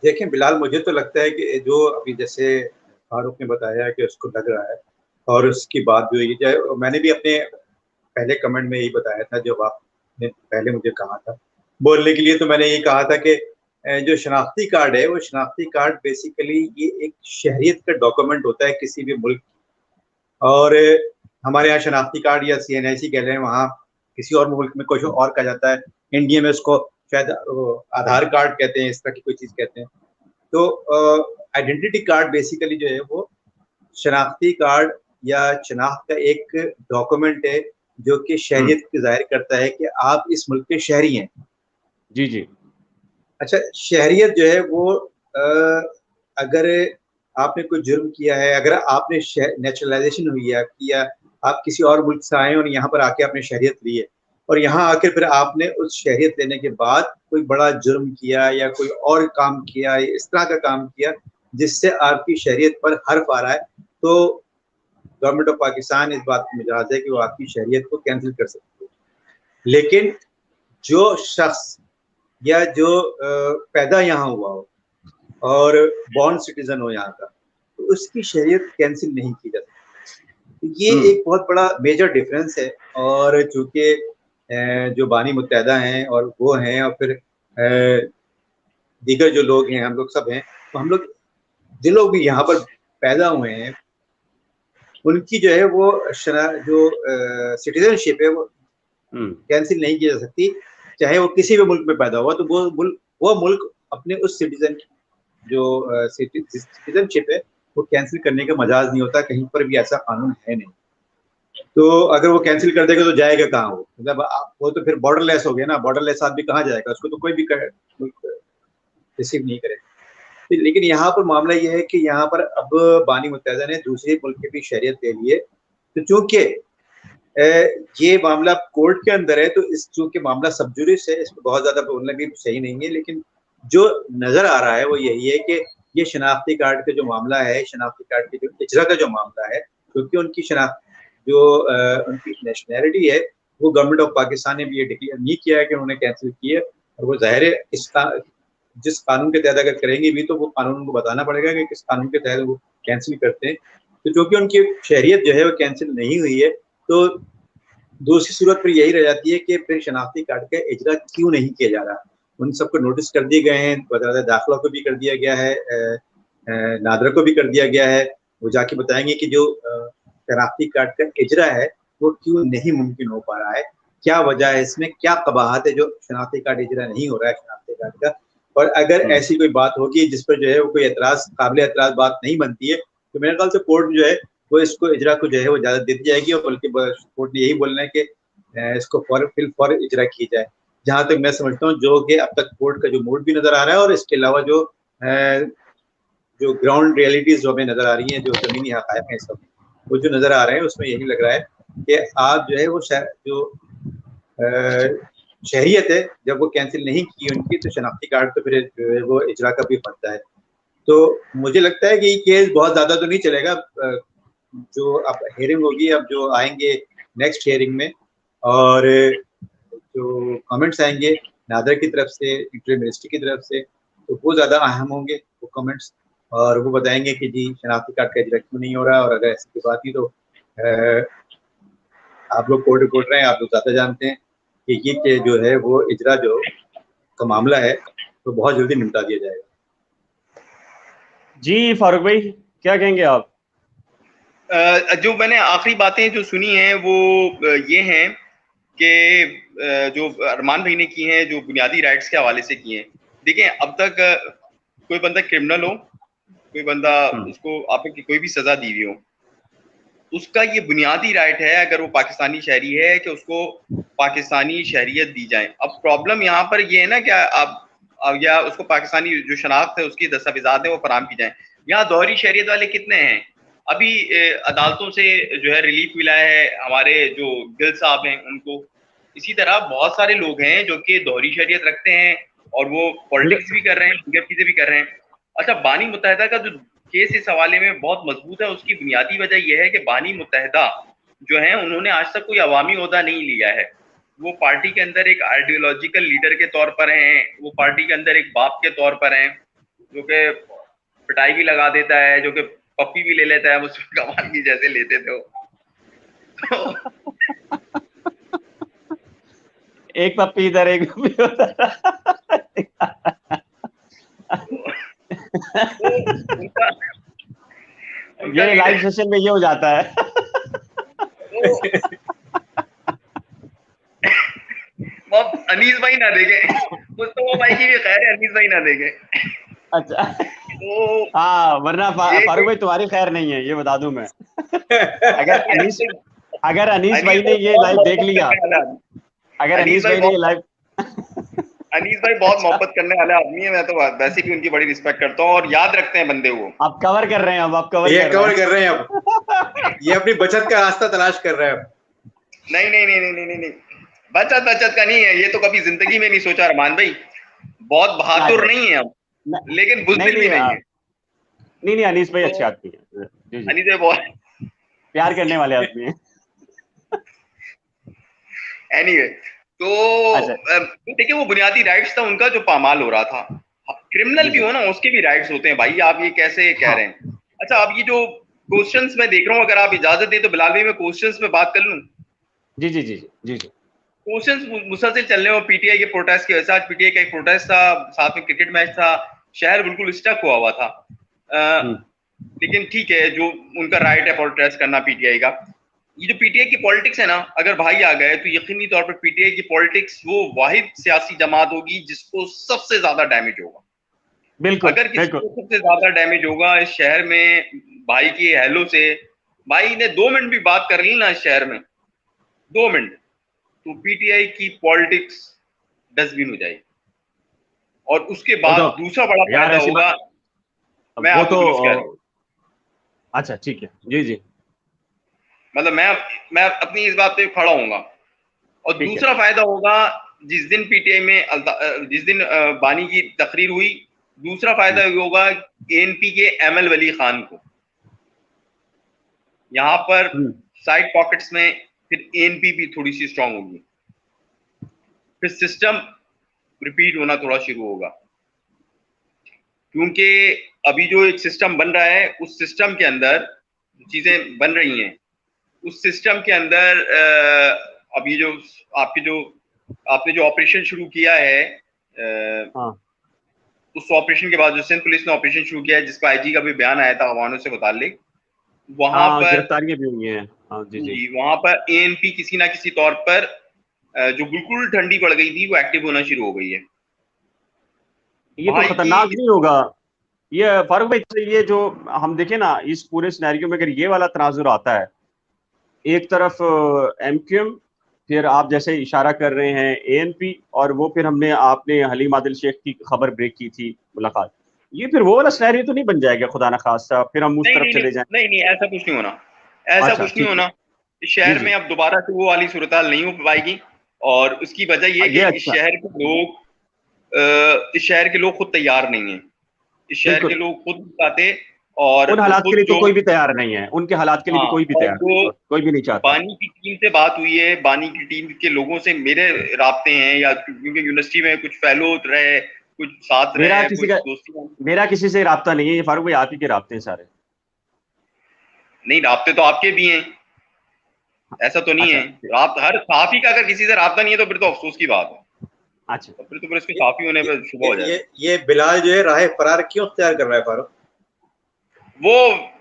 देखें बिलाल, मुझे तो लगता है कि जो अभी जैसे फारूक ने बताया कि उसको लग रहा है और उसकी बात भी हुई, चाहे मैंने भी अपने पहले कमेंट में यही बताया था जब आपने पहले मुझे कहा था बोलने के लिए, तो मैंने ये कहा था कि जो शनाख्ती कार्ड है वो शनाख्ती कार्ड बेसिकली ये एक शहरियत का डॉक्यूमेंट होता है किसी भी मुल्क, और हमारे यहाँ शनाख्ती कार्ड या CNIC कह रहे हैं, वहाँ किसी और मुल्क में कुछ और कहा जाता है, इंडिया में उसको शायद आधार कार्ड कहते हैं, इस तरह की कोई चीज़ कहते हैं। तो आइडेंटिटी कार्ड बेसिकली जो है वो शनाख्ती कार्ड या शनाख्त का एक डॉक्यूमेंट है जो कि शहरियत की जाहिर करता है कि आप इस मुल्क के शहरी हैं। जी जी। अच्छा, शहरियत जो है वो अगर आपने कोई जुर्म किया है, अगर आपने नेचुरलाइजेशन हुई है किया, आप किसी और मुल्क से आए और यहाँ पर आके आपने शहरियत ली है और यहाँ आकर फिर आपने उस शहरियत लेने के बाद कोई बड़ा जुर्म किया या कोई और काम किया, इस तरह का काम किया जिससे आपकी शहरियत पर हर्फ आ रहा है, तो गवर्नमेंट ऑफ पाकिस्तान इस बात की मिजाज है कि वो आपकी शहरियत को कैंसिल कर सकती है। लेकिन जो शख्स या जो पैदा यहाँ हुआ हो और बॉर्न सिटीजन हो यहाँ का, तो उसकी शहरियत कैंसिल नहीं की जा सकती। तो ये एक बहुत बड़ा मेजर डिफरेंस है। और चूंकि जो बानी मुत्तहदा हैं और वो हैं और फिर दीगर जो लोग हैं, हम लोग सब हैं, तो हम लोग जो लोग भी यहाँ पर पैदा हुए हैं उनकी जो है वो जो सिटीजनशिप है वो कैंसिल नहीं की जा सकती, चाहे वो किसी भी मुल्क में पैदा हुआ। तो वो मुल्क अपने उस सिटीजन जो सिटीजनशिप है वो कैंसिल करने का मजाज नहीं होता, कहीं पर भी ऐसा कानून है नहीं। तो अगर वो कैंसिल कर देगा तो जाएगा कहाँ वो, मतलब वो तो फिर बॉर्डरलेस हो गया ना, बॉर्डरलेस आदमी कहाँ जाएगा, उसको तो कोई भी रिसीव नहीं करेगा। लेकिन यहाँ पर मामला ये है कि यहाँ पर अब बानी मुत्तहिदा ने दूसरे मुल्क की भी शहरियत ले ली है। तो चूंकि ये मामला कोर्ट के अंदर है, तो इस चूंकि मामला सब जुडिस है, इस पर बहुत ज्यादा बोलना भी सही नहीं है। लेकिन जो नजर आ रहा है वो यही है कि ये शनाख्ती कार्ड का जो मामला है, शनाख्ती कार्ड के जो इजरा का जो मामला है, क्योंकि उनकी शनाख्त जो उनकी नेशनैलिटी है वो गवर्नमेंट ऑफ पाकिस्तान ने भी ये डिक्लेयर नहीं किया है कि उन्होंने कैंसिल की है। और वो जाहिर है जिस कानून के तहत अगर करेंगे भी तो वो कानून उनको बताना पड़ेगा कि किस कानून के तहत वो कैंसिल करते हैं। तो चूंकि उनकी शहरियत जो है वो कैंसिल नहीं हुई है, तो दूसरी सूरत पर यही रह जाती है कि फिर शनाख्ती कार्ड का इजरा क्यों नहीं किया जा रहा। उन सबको नोटिस कर दिए गए हैं, वज़ारत दाखिला को भी कर दिया गया है, नादरा को भी कर दिया गया है। वो जाके बताएंगे कि जो शनाख्ती कार्ड का इजरा है वो क्यों नहीं मुमकिन हो पा रहा है, क्या वजह है इसमें, क्या कबाहत है जो शनाख्ती कार्ड इजरा नहीं हो रहा है शनाख्ती कार्ड का। और अगर ऐसी कोई बात होगी जिस पर जो है वो कोई एतराज, काबिल एतराज बात नहीं बनती है, तो मेरे ख्याल से कोर्ट जो है वो इसको इजरा को जो है वो इजाजत दे दी जाएगी। और बल्कि कोर्ट ने यही बोलना है कि इसको फौर इजरा की जाए। जहां तक मैं समझता हूँ, जो कि अब तक कोर्ट का जो मूड भी नजर आ रहा है, और इसके अलावा जो ग्राउंड रियलिटीज जो हमें नजर आ रही हैं, जो जमीनी हकायक हैं सब, वो जो नजर आ रहे हैं उसमें यही लग रहा है कि आप जो है वो जो शहरियत है जब वो कैंसिल नहीं की उनकी, तो शनाख्ती कार्ड तो फिर जो है वो इजरा का भी बनता है। तो मुझे लगता है कि ये केस बहुत ज्यादा तो नहीं चलेगा। जो अब हेयरिंग होगी, अब जो आएंगे नेक्स्ट हेयरिंग में, और जो कमेंट्स आएंगे नादर की तरफ से, इंटीरियर मिनिस्ट्री की तरफ से, तो वो ज़्यादा अहम होंगे वो कमेंट्स। और वो बताएंगे कि जी शनाख्ती कार्ड का इजरा क्यों नहीं हो रहा है। और अगर ऐसी बात ही तो आप लोग कोर्ट रिपोर्ट रहे हैं, आप लोग ज़्यादा जानते हैं कि ये जो है वो इजरा जो का मामला है तो बहुत जल्दी निपटा दिया जाएगा। जी फारूक भाई, क्या कहेंगे आप? जो मैंने आखिरी बातें जो सुनी हैं वो ये हैं कि जो अरमान भाई ने की हैं, जो बुनियादी राइट्स के हवाले से की हैं। देखें, अब तक कोई बंदा क्रिमिनल हो, कोई बंदा उसको आपने कोई भी सजा दी हुई हो, उसका ये बुनियादी राइट है अगर वो पाकिस्तानी शहरी है कि उसको पाकिस्तानी शहरियत दी जाए। अब प्रॉब्लम यहाँ पर ये है ना कि अब या उसको पाकिस्तानी जो शनाख्त है उसकी दस्तावेजात है वो फराम की जाए। यहाँ दोहरी शहरियत वाले कितने हैं? अभी अदालतों से जो है रिलीफ मिला है हमारे जो गिल साहब हैं उनको। इसी तरह बहुत सारे लोग हैं जो कि दोहरी शहरियत रखते हैं और वो पॉलिटिक्स भी कर रहे हैं, दीगर चीजें भी कर रहे हैं। अच्छा, बानी मुत्तहिदा का जो केस इस हवाले में बहुत मजबूत है, उसकी बुनियादी वजह यह है कि बानी मुत्तहिदा जो है उन्होंने आज तक कोई अवामी ओहदा नहीं लिया है। वो पार्टी के अंदर एक आइडियोलॉजिकल लीडर के तौर पर हैं, वो पार्टी के अंदर एक बाप के तौर पर हैं, जो कि पिटाई भी लगा देता है, जो कि पप्पी भी ले लेता है, मुझसे कमाल की जैसे लेते थे वो। एक पप्पी इधर, एक पप्पी उधर। ये लाइव सेशन में ये हो जाता है। वो अनीस भाई ना देखे, मुस्तफा भाई की भी खैर है, अनीस भाई ना देखे। अच्छा, तो हाँ, वरना फारूक भाई तुम्हारी खैर नहीं है, ये बता दूं मैं। अगर अनीस भाई ने ये लाइव देख लिया, अगर अनीस भाई ने ये लाइव अनीस भाई बहुत मोहब्बत करने वाले आदमी है, मैं तो वैसे भी उनकी बड़ी रिस्पेक्ट करता हूँ और याद रखते हैं बंदे वो। आप कवर कर रहे हैं, अब आप कवर कर रहे हैं अब ये अपनी बचत का रास्ता तलाश कर रहे हैं। नहीं नहीं नहीं नहीं नहीं नहीं, बचत का नहीं है, ये तो कभी जिंदगी में नहीं सोचा अरमान भाई। बहुत बहादुर नहीं है हम, लेकिन बुज़दिल भी नहीं है। नहीं, अनीस भाई अच्छे आदमी है। अनीस भाई बहुत प्यार करने वाले आदमी है। एनीवे, तो देखिए वो बुनियादी राइट्स था उनका जो पामाल हो रहा था। क्रिमिनल भी हो ना, उसके भी राइट्स होते हैं भाई, आप ये कैसे कह रहे हैं? अच्छा, अब ये जो क्वेश्चंस मैं देख रहा हूँ, अगर आप इजाजत दें तो बिलाल भाई मैं क्वेश्चंस पे बात कर लूं। जी जी जी जी जी। क्वेश्चंस मुसलसल चल रहे हो पीटीआई के प्रोटेस्ट की वजह से। आज पीटीआई का एक प्रोटेस्ट था, साथ में क्रिकेट मैच था, शहर बिल्कुल स्टक हुआ था। लेकिन ठीक है, जो उनका राइट है प्रोटेस्ट करना पीटीआई का। ये जो पीटीआई की पॉलिटिक्स है ना, अगर भाई आ गए तो यकीनी तौर पर पीटीआई की पॉलिटिक्स वो वाहिद सियासी जमात होगी जिसको सबसे ज्यादा डैमेज होगा। बिल्कुल, अगर किसी को सबसे ज्यादा डैमेज होगा इस शहर में, भाई की हेलो से भाई ने 2 मिनट भी बात कर ली ना इस शहर में, 2 मिनट, तो पीटीआई की पॉलिटिक्स डस्टबिन हो जाएगी। और उसके बाद दूसरा बड़ा फायदा होगा, मैं वो आपको तो दुरुस्त कह रहा हूँ। अच्छा ठीक है, जी जी मतलब मैं अपनी इस बात पे खड़ा होऊंगा। और ठीक है। दूसरा फायदा होगा, जिस दिन पीटीआई में जिस दिन बानी की तकरीर हुई, दूसरा फायदा ये होगा एएनपी के एमएल वली खान को। यहाँ पर हम्म। साइड पॉकेट्स में फिर एएनपी भी थोड़ी सी स्ट्रांग होगी, फिर सिस्टम रिपीट होना थोड़ा शुरू होगा। क्योंकि अभी जो एक सिस्टम बन रहा है, उस सिस्टम के अंदर चीजें बन रही हैं, उस सिस्टम के अंदर अभी जो आपने जो ऑपरेशन शुरू किया है, हाँ उस ऑपरेशन के बाद जो सिंध पुलिस ने ऑपरेशन शुरू किया है, जिसका आईजी का भी बयान आया था अवानों से मुतालिक, वहां हाँ, पर गिरफ्तारियां भी हुई हैं। हाँ जी जी। जी, वहां पर एएनपी किसी ना किसी तौर पर जो बिल्कुल ठंडी पड़ गई थी, वो एक्टिव होना शुरू हो गई है। ये तो भाई खतरनाक की नहीं होगा ये फारूक भाई? तो ये जो हम देखें ना, इस पूरे सिनेरियो में अगर ये वाला तनाजुर आता है, एक तरफ एमक्यूएम, फिर आप जैसे इशारा कर रहे हैं एएनपी, और वो फिर आपने हलीम आदिल शेख की खबर ब्रेक की थी, मुलाकात, ये फिर वो वाला सिनेरियो तो नहीं बन जाएगा खुदा न खास्ता, फिर हम उस नहीं तरफ नहीं नहीं चले जाएं? नहीं नहीं, ऐसा कुछ नहीं होना, ऐसा अच्छा कुछ नहीं ठीक है। होना। इस जी शहर जी। में अब दोबारा से वो वाली सूरत हाल नहीं हो पाएगी। और उसकी वजह ये कि ये इस अच्छा। शहर के लोग इस शहर के लोग खुद तैयार नहीं है। इस शहर के बिल्कुल। लोग खुद चाहते, और उन हालात के खुद लिए तो जो, कोई भी तैयार नहीं है, उनके हालात के लिए भी हाँ, कोई भी और तैयार नहीं जो है, कोई भी नहीं चाहता। बानी की टीम से बात हुई है, बानी की टीम के लोगों से मेरे राब्ते हैं, या क्योंकि यूनिवर्सिटी में कुछ फेलो रहे, कुछ साथ मेरा रहे, किसी कुछ का दोस्ती। मेरा किसी से राब्ता नहीं है, ये फारूक भाई आप ही के राब्ते हैं सारे। नहीं, राब्ते तो आपके भी हैं, ऐसा तो नहीं अच्छा। है। रात हर सहाफी का अगर किसी से राब्ता नहीं है तो फिर तो अफसोस की बात है, अच्छा। तो फिर इसमें ये सहाफी होने पर शुभ हो ये जाएगा। ये बिलाल जो है राह फरार क्यों अख्तियार कर रहा है फारूक? वो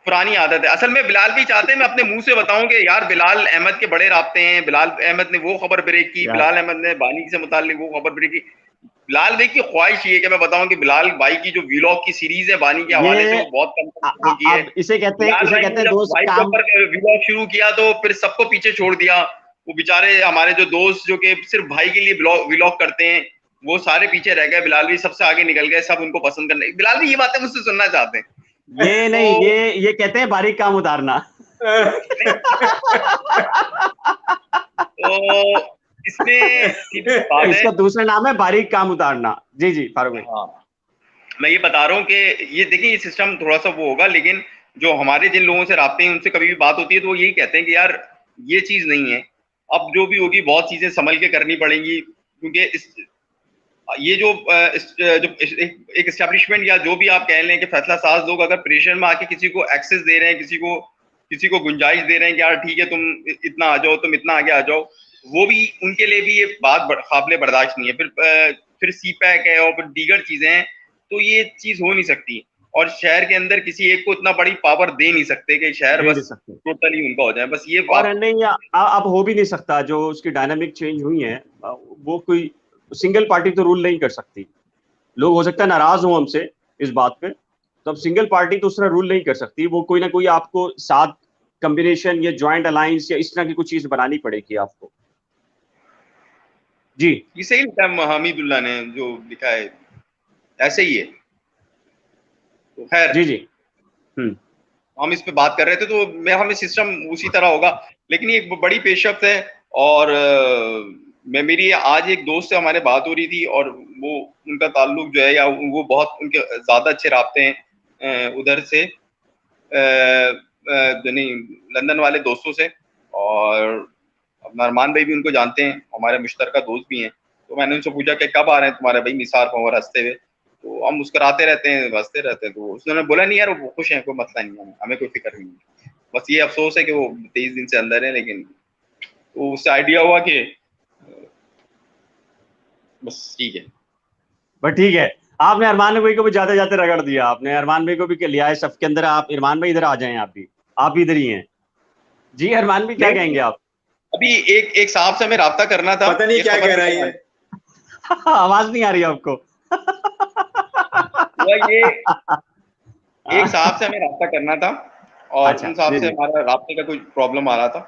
पुरानी आदत है। असल में बिलाल भी चाहते हैं मैं अपने मुंह से बताऊं कि यार बिलाल अहमद के बड़े राब्ते हैं, बिलाल अहमद ने वो खबर ब्रेक की, यार बिलाल अहमद ने बानी से मुताल्लिक वो खबर ब्रेक की। बिलाल भाई की ख्वाहिश ये है कि मैं बताऊं कि बिलाल भाई की जो व्लॉग की सीरीज है बानी के हवाले से, ये वो बहुत कम शुरू की है। अब इसे कहते हैं, बिलाल भाई ने जब दोस्त भाई के काम। ऊपर व्लॉग शुरू किया तो फिर सबको पीछे छोड़ दिया। वो बेचारे हमारे जो दोस्त जो कि सिर्फ भाई के लिए व्लॉग करते हैं, वो सारे पीछे रह गए। बिलाल भी सबसे आगे निकल गए, सब उनको पसंद करने। बिलाल भी ये बातें मुझसे सुनना चाहते हैं। ये नहीं, तो ये कहते हैं बारीक काम उतारना। तो इसमें सीधी सी बात है। इसका दूसरा नाम है बारीक काम उतारना। जी जी फारूक भाई। हाँ, मैं ये बता रहा हूँ कि ये देखिए, ये सिस्टम थोड़ा सा वो होगा, लेकिन जो हमारे जिन लोगों से राब्ते हैं, उनसे कभी भी बात होती है तो वो यही कहते हैं कि यार ये चीज नहीं है। अब जो भी होगी बहुत चीजें संभल के करनी पड़ेंगी, क्योंकि ये जो एक एस्टेब्लिशमेंट, या जो भी आप कह लें कि फैसला साज लोग अगर प्रेशर में आके किसी को एक्सेस दे रहे हैं, किसी को गुंजाइश दे रहे हैं कि यार ठीक है, तुम इतना आ जाओ, तुम इतना आगे आ जाओ, वो भी उनके लिए भी ये बात काबिले बर्दाश्त नहीं है। फिर सीपैक है और फिर दीगर चीजें हैं, तो ये चीज हो नहीं सकती। और शहर के अंदर किसी एक को इतना बड़ी पावर दे नहीं सकते कि शहर दे नहीं बस सकते। टोटली उनका हो जाए, बस ये और बात। नहीं, अब हो भी नहीं सकता, जो उसकी डायनामिक चेंज हुई है, वो कोई सिंगल पार्टी तो रूल नहीं कर सकती। लोग हो सकता है नाराज हो हमसे इस बात पे, तो अब सिंगल पार्टी तो उस तरह रूल नहीं कर सकती, वो कोई ना कोई आपको साथ कॉम्बिनेशन या ज्वाइंट अलायंस या इस तरह की कुछ चीज बनानी पड़ेगी आपको। जी ये सही लिखा है हमीदुल्लाह ने जो लिखा है, ऐसे ही है। तो खैर, जी जी। हम्म। हम इस पे बात कर रहे थे, तो मेरा हमें सिस्टम उसी तरह होगा। लेकिन ये एक बड़ी पेशरफ्त है। और मैं मेरी आज एक दोस्त से हमारे बात हो रही थी, और वो उनका ताल्लुक जो है, या वो बहुत उनके ज्यादा अच्छे राब्ते हैं उधर से, नहीं, लंदन वाले दोस्तों से। और अपना अरमान भाई भी उनको जानते हैं, हमारे मुश्तरका दोस्त भी हैं। तो मैंने उनसे पूछा कि कब आ रहे हैं तुम्हारे भाई निसार पवर हंसते हुए? तो हम मुस्कुराते रहते हैं, हंसते रहते हैं। तो उसने बोला नहीं यार, वो खुश हैं, कोई मसला नहीं है, हमें कोई फिक्र नहीं है। बस ये अफसोस है कि वो 23 दिन से अंदर है। लेकिन तो उससे आइडिया हुआ कि बस ठीक है। बट ठीक है, आपने अरमान भाई को भी जाते जाते रगड़ दिया, आपने अरमान भाई को भी लिया है सफ के अंदर। आप अरमान भाई इधर आ जाएं, आप भी इधर ही हैं। जी अरमान भाई, क्या नहीं नहीं, कहेंगे आप? अभी एक एक साहब से हमें रब्ता करना था, पता नहीं ये क्या खबर कह रहा है ये। आवाज नहीं आ रही आपको? हुआ ये, एक साहब से हमें रब्ता करना था, और अच्छा उन साहब जी से जी। हमारा राब्ते का कोई प्रॉब्लम आ रहा था।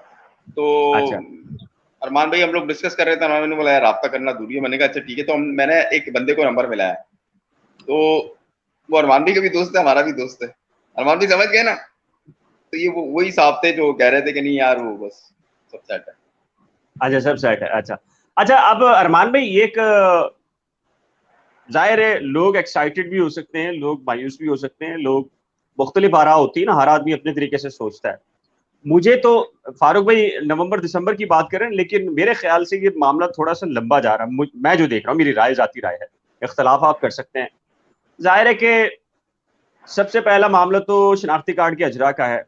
तो अच्छा अरमान भाई, हम लोग डिस्कस कर रहे थे, उन्होंने बोला यार राब्ता करना दूरी है। मैंने कहा अच्छा ठीक है। तो मैंने एक बंदे को नंबर मिलाया। तो वो अरमान भी का भी दोस्त है, हमारा भी दोस्त है। अरमान भी समझ गए ना, तो ये वही साहब थे जो कह रहे थे कि नहीं यार वो बस सब सेट है। अच्छा, सब सेट है। अच्छा अच्छा, अब अरमान भाई एक जाहिर है लोग एक्साइटेड भी हो सकते हैं, लोग मायूस भी हो सकते हैं, लोग मुख्तलिफ आरा होती है ना, हर आदमी अपने तरीके से सोचता है। मुझे तो फारूक भाई नवंबर दिसंबर की बात करें, लेकिन मेरे ख्याल से ये मामला थोड़ा सा लंबा जा रहा है। मैं जो देख रहा हूँ, मेरी राय जाती राय है, इख्तलाफ आप कर सकते हैं। जाहिर है कि सबसे पहला मामला तो शनाख्ती कार्ड के अजरा का है।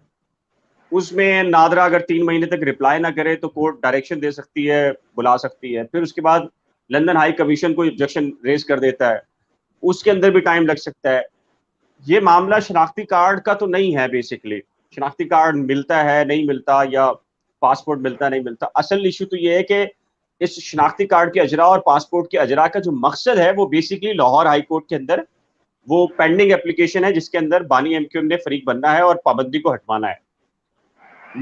उसमें नादरा अगर 3 महीने तक रिप्लाई ना करे तो कोर्ट डायरेक्शन दे सकती है, बुला सकती है। फिर उसके बाद लंदन हाई कमीशन को ऑब्जेक्शन रेज कर देता है, उसके अंदर भी टाइम लग सकता है। ये मामला शनाख्ती कार्ड का तो नहीं है। बेसिकली शनाख्ती कार्ड मिलता है नहीं मिलता, या पासपोर्ट मिलता नहीं मिलता, असल इशू तो ये है कि इस शनाख्ती कार्ड के अजरा और पासपोर्ट के अजरा का जो मकसद है वो बेसिकली लाहौर हाई कोर्ट के अंदर वो पेंडिंग एप्लीकेशन है जिसके अंदर बानी एमक्यूएम ने फरीक बनना है और पाबंदी को हटवाना है।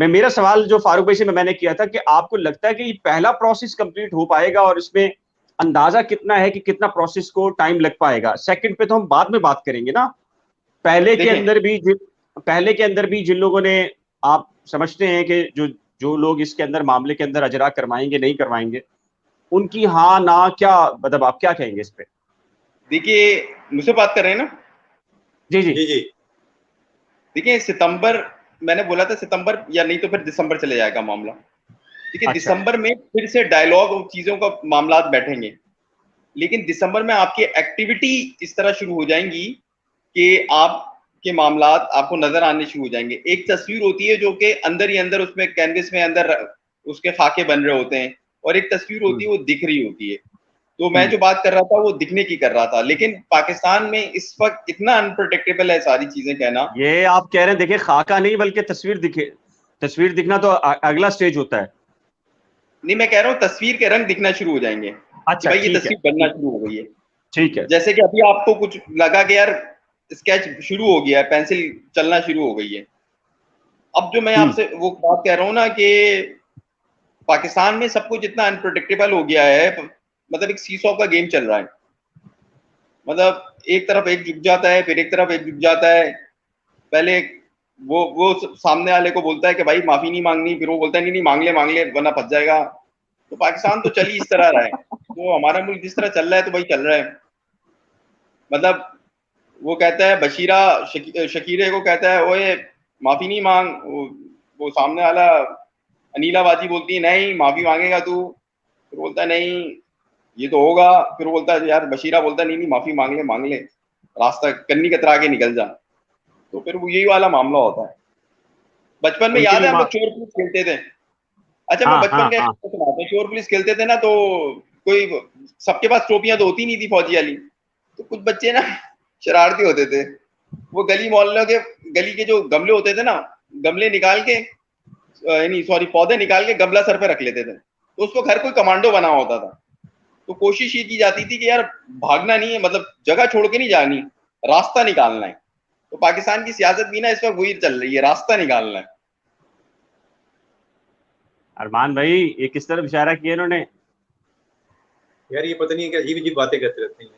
मेरा सवाल जो फारूक भाई से मैंने किया था कि आपको लगता है कि ये पहला प्रोसेस कंप्लीट हो पाएगा, और इसमें अंदाजा कितना है कि कितना प्रोसेस को टाइम लग पाएगा? सेकंड पे तो हम बाद में बात करेंगे ना। पहले के अंदर भी जिन लोगों ने, आप समझते हैं कि जो जो लोग इसके अंदर मामले के अंदर अजरा करवाएंगे नहीं करवाएंगे, उनकी हाँ ना क्या, मतलब आप क्या कहेंगे इस पे? देखिए, मुझसे बात कर रहे हैं ना? जी जी जी जी। देखिए, सितंबर, मैंने बोला था सितंबर या नहीं तो फिर दिसंबर चले जाएगा मामला। देखिए, अच्छा। दिसंबर में फिर से डायलॉग और चीजों का मामला बैठेंगे, लेकिन दिसंबर में आपकी एक्टिविटी इस तरह शुरू हो जाएंगी कि आपके मामलात आपको नजर आने शुरू हो जाएंगे। एक तस्वीर होती है जो कि अंदर ही अंदर उसमें कैनवस में अंदर उसके खाके बन रहे होते हैं, और एक तस्वीर होती है वो दिख रही होती है। तो मैं जो बात कर रहा था वो दिखने की कर रहा था, लेकिन पाकिस्तान में इस वक्त इतना अनप्रोटेक्टेबल है सारी चीजें कहना। ये आप कह रहे हैं, देखिए खाका नहीं बल्कि तस्वीर दिखे। तस्वीर दिखना तो अगला स्टेज होता है। नहीं, मैं कह रहा हूँ तस्वीर के रंग दिखना शुरू हो जाएंगे कि अच्छा भाई ये ठीक है, तस्वीर बनना शुरू हो गई है। ठीक है। जैसे कि अभी आपको कुछ लगा कि यार स्केच शुरू हो गया है, पेंसिल चलना शुरू हो गई है। अब जो मैं आपसे वो बात कह रहा हूँ ना कि पाकिस्तान में सब कुछ इतना अनप्रोडिक्टेबल हो गया है, मतलब एक सीसॉ का गेम चल रहा है। मतलब एक तरफ एक झुक जाता है, फिर एक तरफ एक झुक जाता है। पहले वो सामने वाले को बोलता है कि भाई माफी नहीं मांगनी, फिर वो बोलता है नहीं नहीं मांग ले वरना फंस जाएगा। तो पाकिस्तान तो चल ही इस तरह रहा है, तो हमारा मुल्क जिस तरह चल रहा है तो भाई चल रहा है। मतलब वो कहता है बशीरा शकीरे को कहता है ओए माफी नहीं मांग, वो सामने वाला अनीला बाजी बोलती है नहीं माफी मांगेगा तू, फिर बोलता है नहीं ये तो होगा, फिर बोलता है यार बशीरा बोलता है नहीं नहीं माफी मांग ले रास्ता कन्नी कतरा के निकल जा। तो फिर वो यही वाला मामला होता है। बचपन में उनके याद भी है हम लोग चोर पुलिस खेलते थे। अच्छा, मैं हाँ हाँ बचपन का हाँ। सुनाता हूँ। चोर पुलिस खेलते थे ना, तो कोई सबके पास टोपियां तो होती नहीं थी फौजी वाली, तो कुछ बच्चे ना शरारती होते थे। वो गली मोहल्लों के गली के जो गमले होते थे ना, गमले निकाल के नहीं सॉरी पौधे निकाल के गमला सर पे रख लेते थे, तो उसको हर कोई कमांडो बना होता था। तो कोशिश ये की जाती थी कि यार भागना नहीं है, मतलब जगह छोड़ के नहीं जानी, रास्ता निकालना है। तो पाकिस्तान की सियासत भी ना इस वक्त वही चल रही है, रास्ता निकालना है। अरमान भाई ये किस तरफ इशारा किया इन्होंने? यार ये पता नहीं क्या अजीब अजीब बातें करते रहते हैं।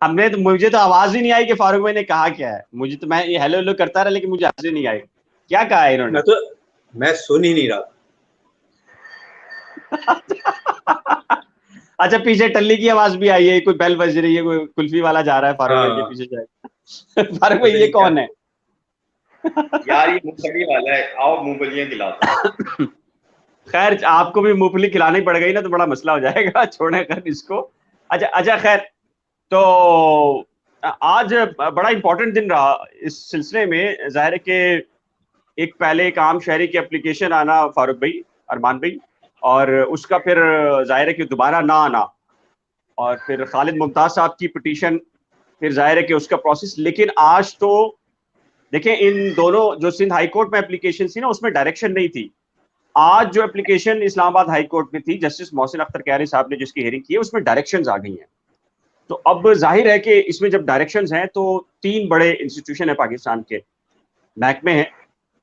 हमने तो, मुझे तो आवाज ही नहीं आई कि फारूक भाई ने कहा क्या है। मुझे तो, मैं ये हेलो हेलो करता रहा लेकिन मुझे आवाज ही नहीं आई क्या कहा है इन्होंने। मैं सुन ही नहीं रहा। अच्छा, पीछे टल्ली की आवाज भी आई है, कोई बेल बज रही है, कोई कुल्फी वाला जा रहा है फारूक भाई के हाँ, पीछे जाए। फारूक भाई ये कौन है? यार ये मूंगफली वाला है, आओ मूंगफलियां खिलाता हूं। खैर आपको भी मूंगफली खिलानी पड़ गई ना तो बड़ा मसला हो जाएगा। छोड़े कर इसको। अच्छा अच्छा, खैर तो आज बड़ा इंपॉर्टेंट दिन रहा इस सिलसिले में। जाहिर है कि एक पहले एक आम शहरी की एप्लीकेशन आना फारूक भाई, अरमान भाई, और उसका फिर जाहिर है कि दोबारा ना आना, और फिर खालिद मुमताज साहब की पिटीशन, फिर जाहिर है कि उसका प्रोसेस। लेकिन आज तो देखें, इन दोनों जो सिंध हाई कोर्ट में एप्लीकेशन थी ना, उसमें डायरेक्शन नहीं थी। आज जो एप्लीकेशन इस्लामाबाद हाई कोर्ट में थी, जस्टिस मोहसिन अख्तर कैरी साहब ने जिसकी हियरिंग की है, उसमें डायरेक्शंस आ गई हैं। तो अब जाहिर है कि इसमें जब डायरेक्शंस हैं तो 3 बड़े इंस्टीट्यूशन है पाकिस्तान के, महकमे हैं,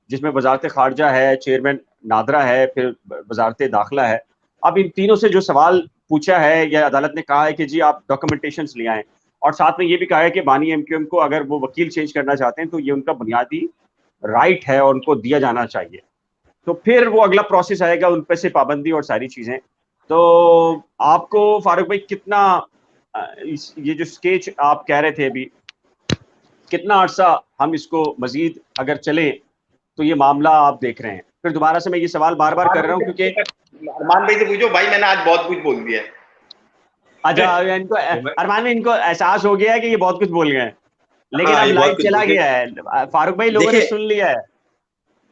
जिसमें वजारत खारजा है, चेयरमैन नादरा है, फिर वजारत दाखिला है। अब इन तीनों से जो सवाल पूछा है या अदालत ने कहा है कि जी आप डॉक्यूमेंटेशन ले आएं, और साथ में ये भी कहा है कि बानी एमक्यूएम को अगर वो वकील चेंज करना चाहते हैं तो ये उनका बुनियादी राइट है और उनको दिया जाना चाहिए, तो फिर वो अगला प्रोसेस आएगा, उन पे से पाबंदी और सारी चीजें। तो आपको फारूक भाई कितना ये जो स्केच आप कह रहे थे अभी, कितना अर्सा हम इसको मजीद अगर चले तो ये मामला आप देख रहे हैं? फिर दोबारा से मैं ये सवाल बार बार कर रहा हूँ क्योंकि अरमान भाई से पूछो भाई, मैंने आज बहुत कुछ बोल दिया है। अच्छा, इनको अरमान में इनको एहसास हो गया है कि ये बहुत कुछ बोल गए हैं, लेकिन अब लाइव चला गया है। फारूक भाई लोगों ने सुन लिया है।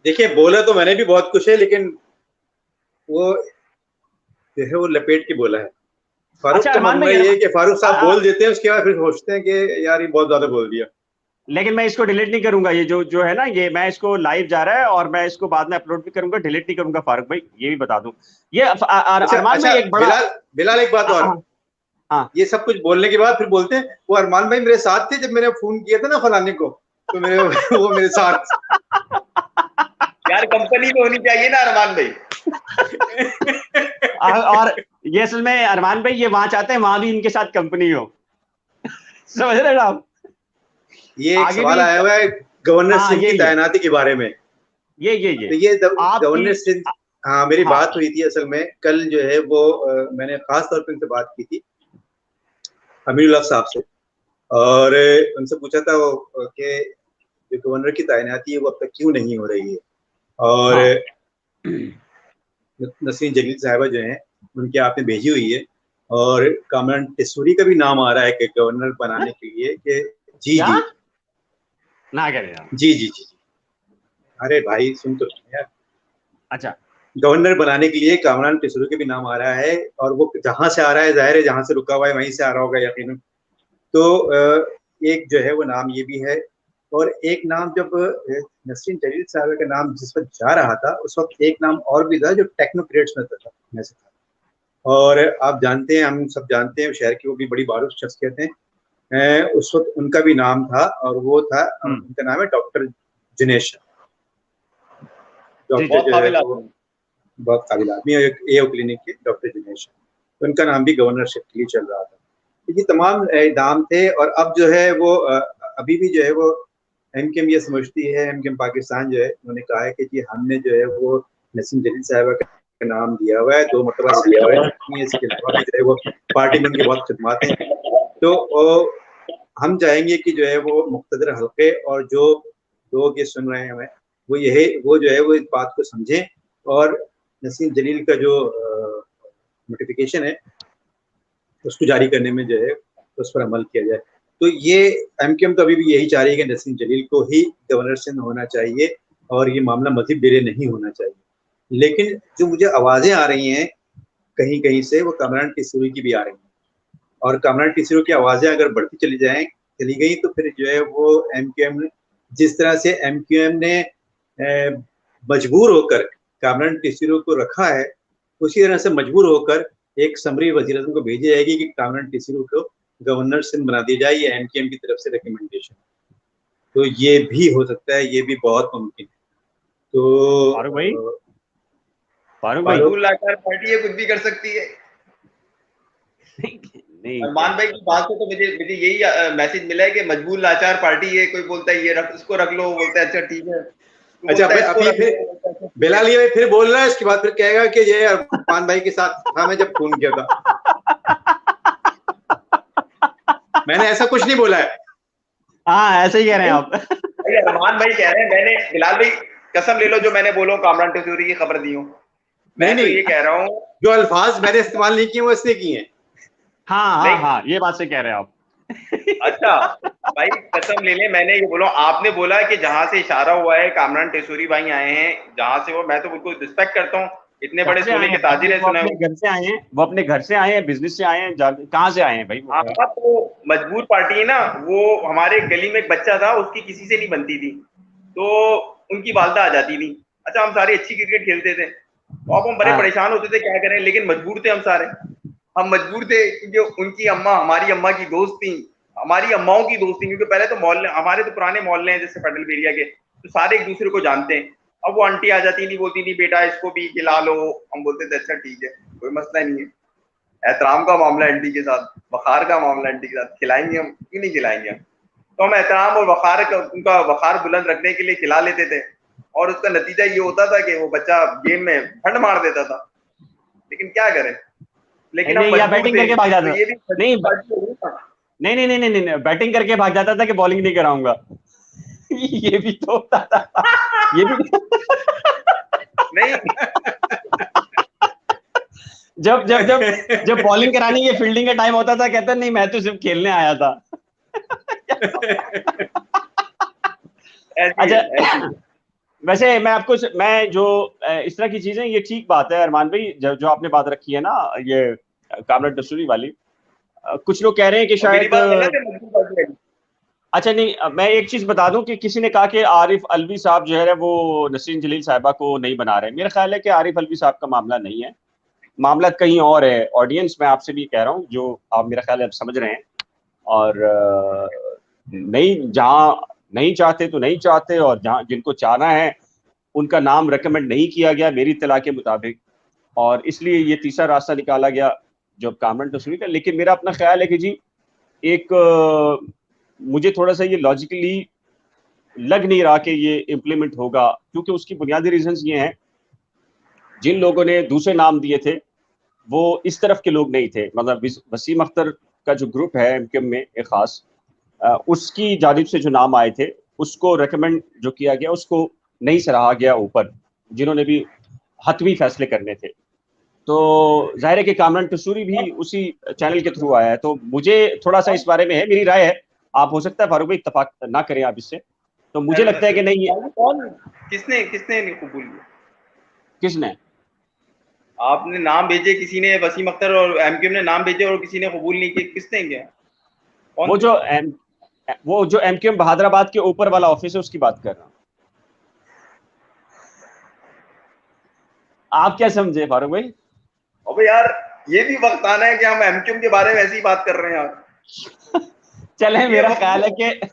देखिए बोला तो मैंने भी बहुत कुछ है, लेकिन वो जो है वो लपेट के बोला है। फारूक का मानना ये है कि फारूक साहब बोल देते हैं, उसके बाद फिर सोचते हैं कि यार ये बहुत ज्यादा बोल दिया। लेकिन मैं इसको डिलीट नहीं करूंगा, ये जो है ना, ये मैं इसको लाइव जा रहा है और मैं इसको बाद में अपलोड भी करूंगा, डिलीट नहीं करूंगा फारूक भाई, ये भी बता दूं। ये अरमान भाई एक बड़ा बिलाल एक बात और, हाँ, ये सब कुछ बोलने के बाद फिर बोलते हैं वो अरमान भाई मेरे साथ थे जब मैंने फोन किया था ना फलाने को, तो मेरे वो मेरे साथ। यार कंपनी में होनी चाहिए ना अरमान भाई। और ये असल में अरमान भाई ये वहां चाहते हैं वहां भी इनके साथ कंपनी हो, समझ रहे हैं आप? ये एक सवाल आया हुआ है गवर्नर सिंह की तैनाती के बारे में। ये तो गवर्नर सिंह, हाँ मेरी बात हुई थी असल में कल जो है वो मैंने खास तौर पर उनसे बात की थी अमीरुल्लाह साहब से, और उनसे पूछा था वो कि जो गवर्नर की तैनाती है वो अब तक क्यों नहीं हो रही है, और नसरीन जलील साहिबा जो हैं उनके आपने भेजी हुई है, और कामरान टेसूरी का भी नाम आ रहा है कि गवर्नर बनाने के लिए कि जी ना करें यार। जी, अरे भाई सुन तो यार। अच्छा, गवर्नर बनाने के लिए कामरान टेसूरी के भी नाम आ रहा है, और वो जहां से आ रहा है जाहिर है जहां से रुका हुआ है वहीं से आ रहा होगा यकीनन। तो एक जो है वो नाम ये भी है, और एक नाम जब नसरीन जलील साहब का नाम जिस वक्त जा रहा था उस वक्त एक नाम और भी था जो टेक्नोक्रेट्स में था, और आप जानते हैं, हम सब जानते हैं शहर की वो भी बड़ी बारूद शख्सियत हैं, उस वक्त उनका भी नाम था, और वो था उनका नाम है डॉक्टर जिनेश। बहुत काबिल आदमी है, एओ क्लिनिक के डॉक्टर जिनेश, तो उनका नाम भी गवर्नरशिप के लिए चल रहा था। तो ये तमाम नाम थे, और अब जो है वो अभी भी जो है वो एमकेएम ये समझती है, एमकेएम पाकिस्तान जो है उन्होंने कहा है कि जी हमने जो है वो नसीम जलील साहिबा का नाम दिया हुआ है, 2 मरतबा दिया हुआ है, इसके अलावा भी जो है वो पार्टी में उनकी बहुत खिदमत है। तो हम चाहेंगे कि जो है वो मुख्तदर हल्के और जो लोग ये सुन रहे हैं हमें, वो जो है वो इस बात को समझें, और नसीम जलील का जो नोटिफिकेशन है उसको जारी करने में जो है उस पर अमल किया जाए। तो ये एमकेएम तो अभी भी यही चाह रही है कि नसीम जलील को ही गवर्नर सिंध होना चाहिए और ये मामला मज़ीद डिले नहीं होना चाहिए। लेकिन जो मुझे आवाज़ें आ रही हैं कहीं कहीं से, वो कामरान टेसूरी की भी आ रही हैं, और कामरान टेसूरी की आवाज़ें अगर बढ़ती चली गई तो फिर जो है वो एमकेएम जिस तरह से एमकेएम ने मजबूर होकर कामरान टेसूरी को रखा है, उसी तरह से मजबूर होकर एक समरी वज़ीर-ए-आज़म को भेजी जाएगी कि कामरान टेसूरी को गवर्नर सिंध बना दिया जाए, ये एमकेएम की तरफ से रिकमेंडेशन। तो ये भी हो सकता है, ये भी बहुत मुमकिन है। तो फारूक भाई लाचार पार्टी है, कुछ भी कर सकती है। नहीं, अरमान भाई की बात से तो मुझे यही मैसेज मिला है कि मजबूर लाचार पार्टी है। कोई बोलता है ये इसको रख लो, बोलता है अच्छा ठीक है। अच्छा अभी फिर बिलाल ये फिर बोल रहा है, इसके बाद फिर कहेगा कि ये अरमान भाई के साथ था मैं जब फोन किया था। मैंने ऐसा कुछ नहीं बोला है। हाँ ऐसे ही कह रहे हैं आप। अरमान भाई कह रहे हैं, मैंने बिलाल भाई कसम ले लो जो मैंने बोलो कामरान टेसूरी की खबर दी हूँ, मैं नहीं, तो ये कह रहा हूँ जो अल्फाज मैंने इस्तेमाल नहीं किए वो इसने किए हैं। हाँ ये बात से कह रहे हैं आप। अच्छा भाई कसम ले ले, मैंने ये बोला, आपने बोला कि जहां से इशारा हुआ है कामरान टेसूरी भाई आए हैं जहां से, वो मैं तो बिल्कुल रिस्पेक्ट करता हूँ, इतने बड़े सोने के ताजिर है, सुना घर से आए हैं, वो अपने घर से आए हैं, बिजनेस से आए हैं, कहाँ से आए हैं भाई? तो मजबूर पार्टी है ना। वो हमारे गली में एक बच्चा था, उसकी किसी से नहीं बनती थी, तो उनकी वालदा आ जाती थी। अच्छा हम सारे अच्छी क्रिकेट खेलते थे, तो अब हम बड़े परेशान होते थे क्या करें, लेकिन मजबूर थे हम सारे। हम मजबूर थे क्योंकि उनकी अम्मा हमारी अम्मा की दोस्त थी, हमारी अम्माओं की दोस्त थी, क्योंकि पहले तो मोहल्ले, हमारे तो पुराने मोहल्ले हैं जैसे फेडरल एरिया के, तो सारे एक दूसरे को जानते हैं। अब वो आंटी आ जाती नहीं, बोलती नहीं बेटा इसको भी खिला लो, हम बोलते थे अच्छा ठीक है कोई मसला नहीं है। एहतराम का मामला एंटी के साथ, वखार का मामला एंटी के साथ, खिलाएंगे हम, क्यों नहीं खिलाएंगे हम? तो हम एहतराम और वखार का, उनका वखार बुलंद रखने के लिए खिला लेते थे, और उसका नतीजा ये होता था कि वो बच्चा गेम में फंड मार देता था। लेकिन क्या करें, लेकिन हम या बैटिंग करके भाग जाता तो ये भी नहीं, नहीं नहीं नहीं नहीं, बैटिंग करके भाग जाता था कि बॉलिंग नहीं कराऊंगा। ये भी तो होता था, ये भी नहीं। जब जब जब जब बॉलिंग कराने की फील्डिंग का टाइम होता था, कहता नहीं मैं तो सिर्फ खेलने आया था। अच्छा, वैसे मैं जो इस तरह की चीजें, ये ठीक बात है अरमान भाई, जो आपने बात रखी है ना, ये कामरान दस्तूरी वाली, कुछ लोग कह रहे हैं कि शायद, अच्छा नहीं, मैं एक चीज बता दूं कि किसी ने कहा कि आरिफ अलवी साहब जो है वो नसरीन जलील साहिबा को नहीं बना रहे। मेरा ख्याल है कि आरिफ अलवी साहब का मामला नहीं है, मामला कहीं और है। ऑडियंस, मैं आपसे भी कह रहा हूँ, जो आप मेरा ख्याल है आप समझ रहे हैं, और नहीं, जहाँ नहीं चाहते तो नहीं चाहते, और जहाँ जिनको चाहना है उनका नाम रेकमेंड नहीं किया गया मेरी इत्तला के मुताबिक, और इसलिए ये तीसरा रास्ता निकाला गया जो कामरान दस्तूरी का। लेकिन मेरा अपना ख्याल है कि जी, एक मुझे थोड़ा सा ये लॉजिकली लग नहीं रहा कि ये इम्प्लीमेंट होगा, क्योंकि उसकी बुनियादी रीजंस ये हैं, जिन लोगों ने दूसरे नाम दिए थे वो इस तरफ के लोग नहीं थे। मतलब वसीम अख्तर का जो ग्रुप है एमक्यूएम में एक खास, उसकी जानिब से जो नाम आए थे उसको रेकमेंड जो किया गया उसको नहीं सराहा गया ऊपर, जिन्होंने भी हतवी फैसले करने थे। तो जाहिर है कि कामरान दस्तूरी भी उसी चैनल के थ्रू आया है। तो मुझे थोड़ा सा इस बारे में है, मेरी राय है, आप हो सकता है फारूक भाई इत्तेफाक ना करें आप इससे, तो मुझे लगता है कि नहीं। किसने किसने कबूल किया? किसने? आपने नाम भेजे, किसी ने, वसीम अख्तर और एमक्यूएम ने नाम भेजे और किसी ने कबूल नहीं किया, किसने किया? वो जो एमक्यूएम बहादुराबाद के ऊपर वाला ऑफिस है उसकी बात कर रहा हूँ। आप क्या समझे फारूक भाई? अबे यार, ये भी वक्त आना है कि हम एमक्यूएम के बारे में ऐसी बात कर रहे हैं यार। चले, मेरा ख्याल है कि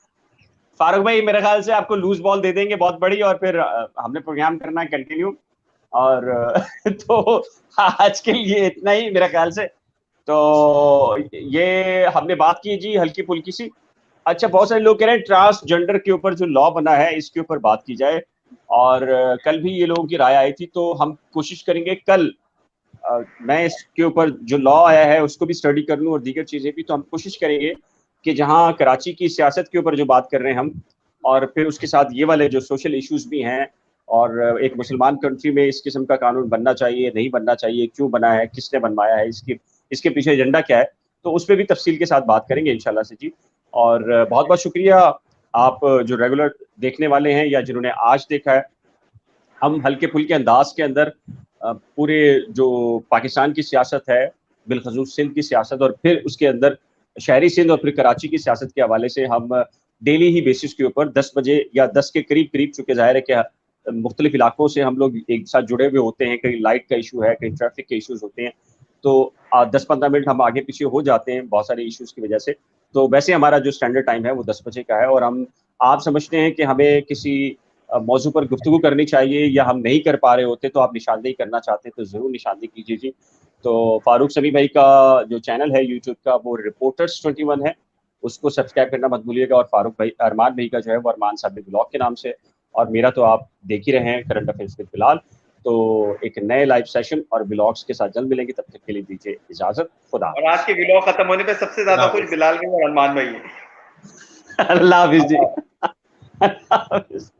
फारूक भाई मेरे ख्याल से आपको लूज बॉल दे देंगे बहुत बड़ी, और फिर हमने प्रोग्राम करना है कंटिन्यू, और तो आज के लिए इतना ही मेरा ख्याल से। तो ये हमने बात की जी हल्की फुल्की सी। अच्छा, बहुत सारे लोग कह रहे हैं ट्रांसजेंडर के ऊपर जो लॉ बना है इसके ऊपर बात की जाए, और कल भी ये लोगों की राय आई थी, तो हम कोशिश करेंगे कल मैं इसके ऊपर जो लॉ आया है उसको भी स्टडी कर लूँ, और दीगर चीज़ें भी। तो हम कोशिश करेंगे कि जहाँ कराची की सियासत के ऊपर जो बात कर रहे हैं हम, और फिर उसके साथ ये वाले जो सोशल इश्यूज भी हैं, और एक मुसलमान कंट्री में इस किस्म का कानून बनना चाहिए नहीं बनना चाहिए, क्यों बना है, किसने बनवाया है, इसके पीछे एजेंडा क्या है, तो उस पर भी तफसील के साथ बात करेंगे इंशाल्लाह से जी। और बहुत बहुत शुक्रिया आप जो रेगुलर देखने वाले हैं या जिन्होंने आज देखा है। हम हल्के फुल्के अंदाज के अंदर पूरे जो पाकिस्तान की सियासत है, बिलखसूस सिंध की सियासत, और फिर उसके अंदर शहरी सिंध और फिर कराची की सियासत के हवाले से हम डेली ही बेसिस के ऊपर 10 बजे या 10 के करीब करीब, चूँकि ज़ाहिर है कि मुख्तलिफ इलाकों से हम लोग एक साथ जुड़े हुए होते हैं, कहीं लाइट का इशू है, कहीं ट्रैफिक के इशूज़ होते हैं, तो 10-15 मिनट हम आगे पीछे हो जाते हैं बहुत सारे इशूज़ की वजह से। तो वैसे हमारा जो स्टैंडर्ड टाइम है वो 10 बजे का है, और आप समझते हैं कि हमें किसी मौजू पर गुफ्तगू करनी चाहिए या हम नहीं कर पा रहे होते, तो आप निशानदेही करना चाहते हैं तो ज़रूर निशानदेही कीजिए जी। तो फारूक समी भाई का जो चैनल है यूट्यूब का वो रिपोर्टर्स 21 है, उसको सब्सक्राइब करना मत भूलिएगा। और फारूक भाई, अरमान भाई का जो है वो अरमान साबिर ब्लॉग के नाम से, और मेरा तो आप देख ही रहे हैं करंट अफेयर्स विद बिलाल। तो एक नए लाइव सेशन और ब्लॉग्स के साथ जल्द मिलेंगे, तब तक के लिए दीजिए इजाजत। खुदा। और आज के ब्लॉग खत्म होने पे सबसे ज्यादा खुश बिलाल भाई और अरमान भाई है। अल्लाह हाफिज जी। अल्लाह हाफिज।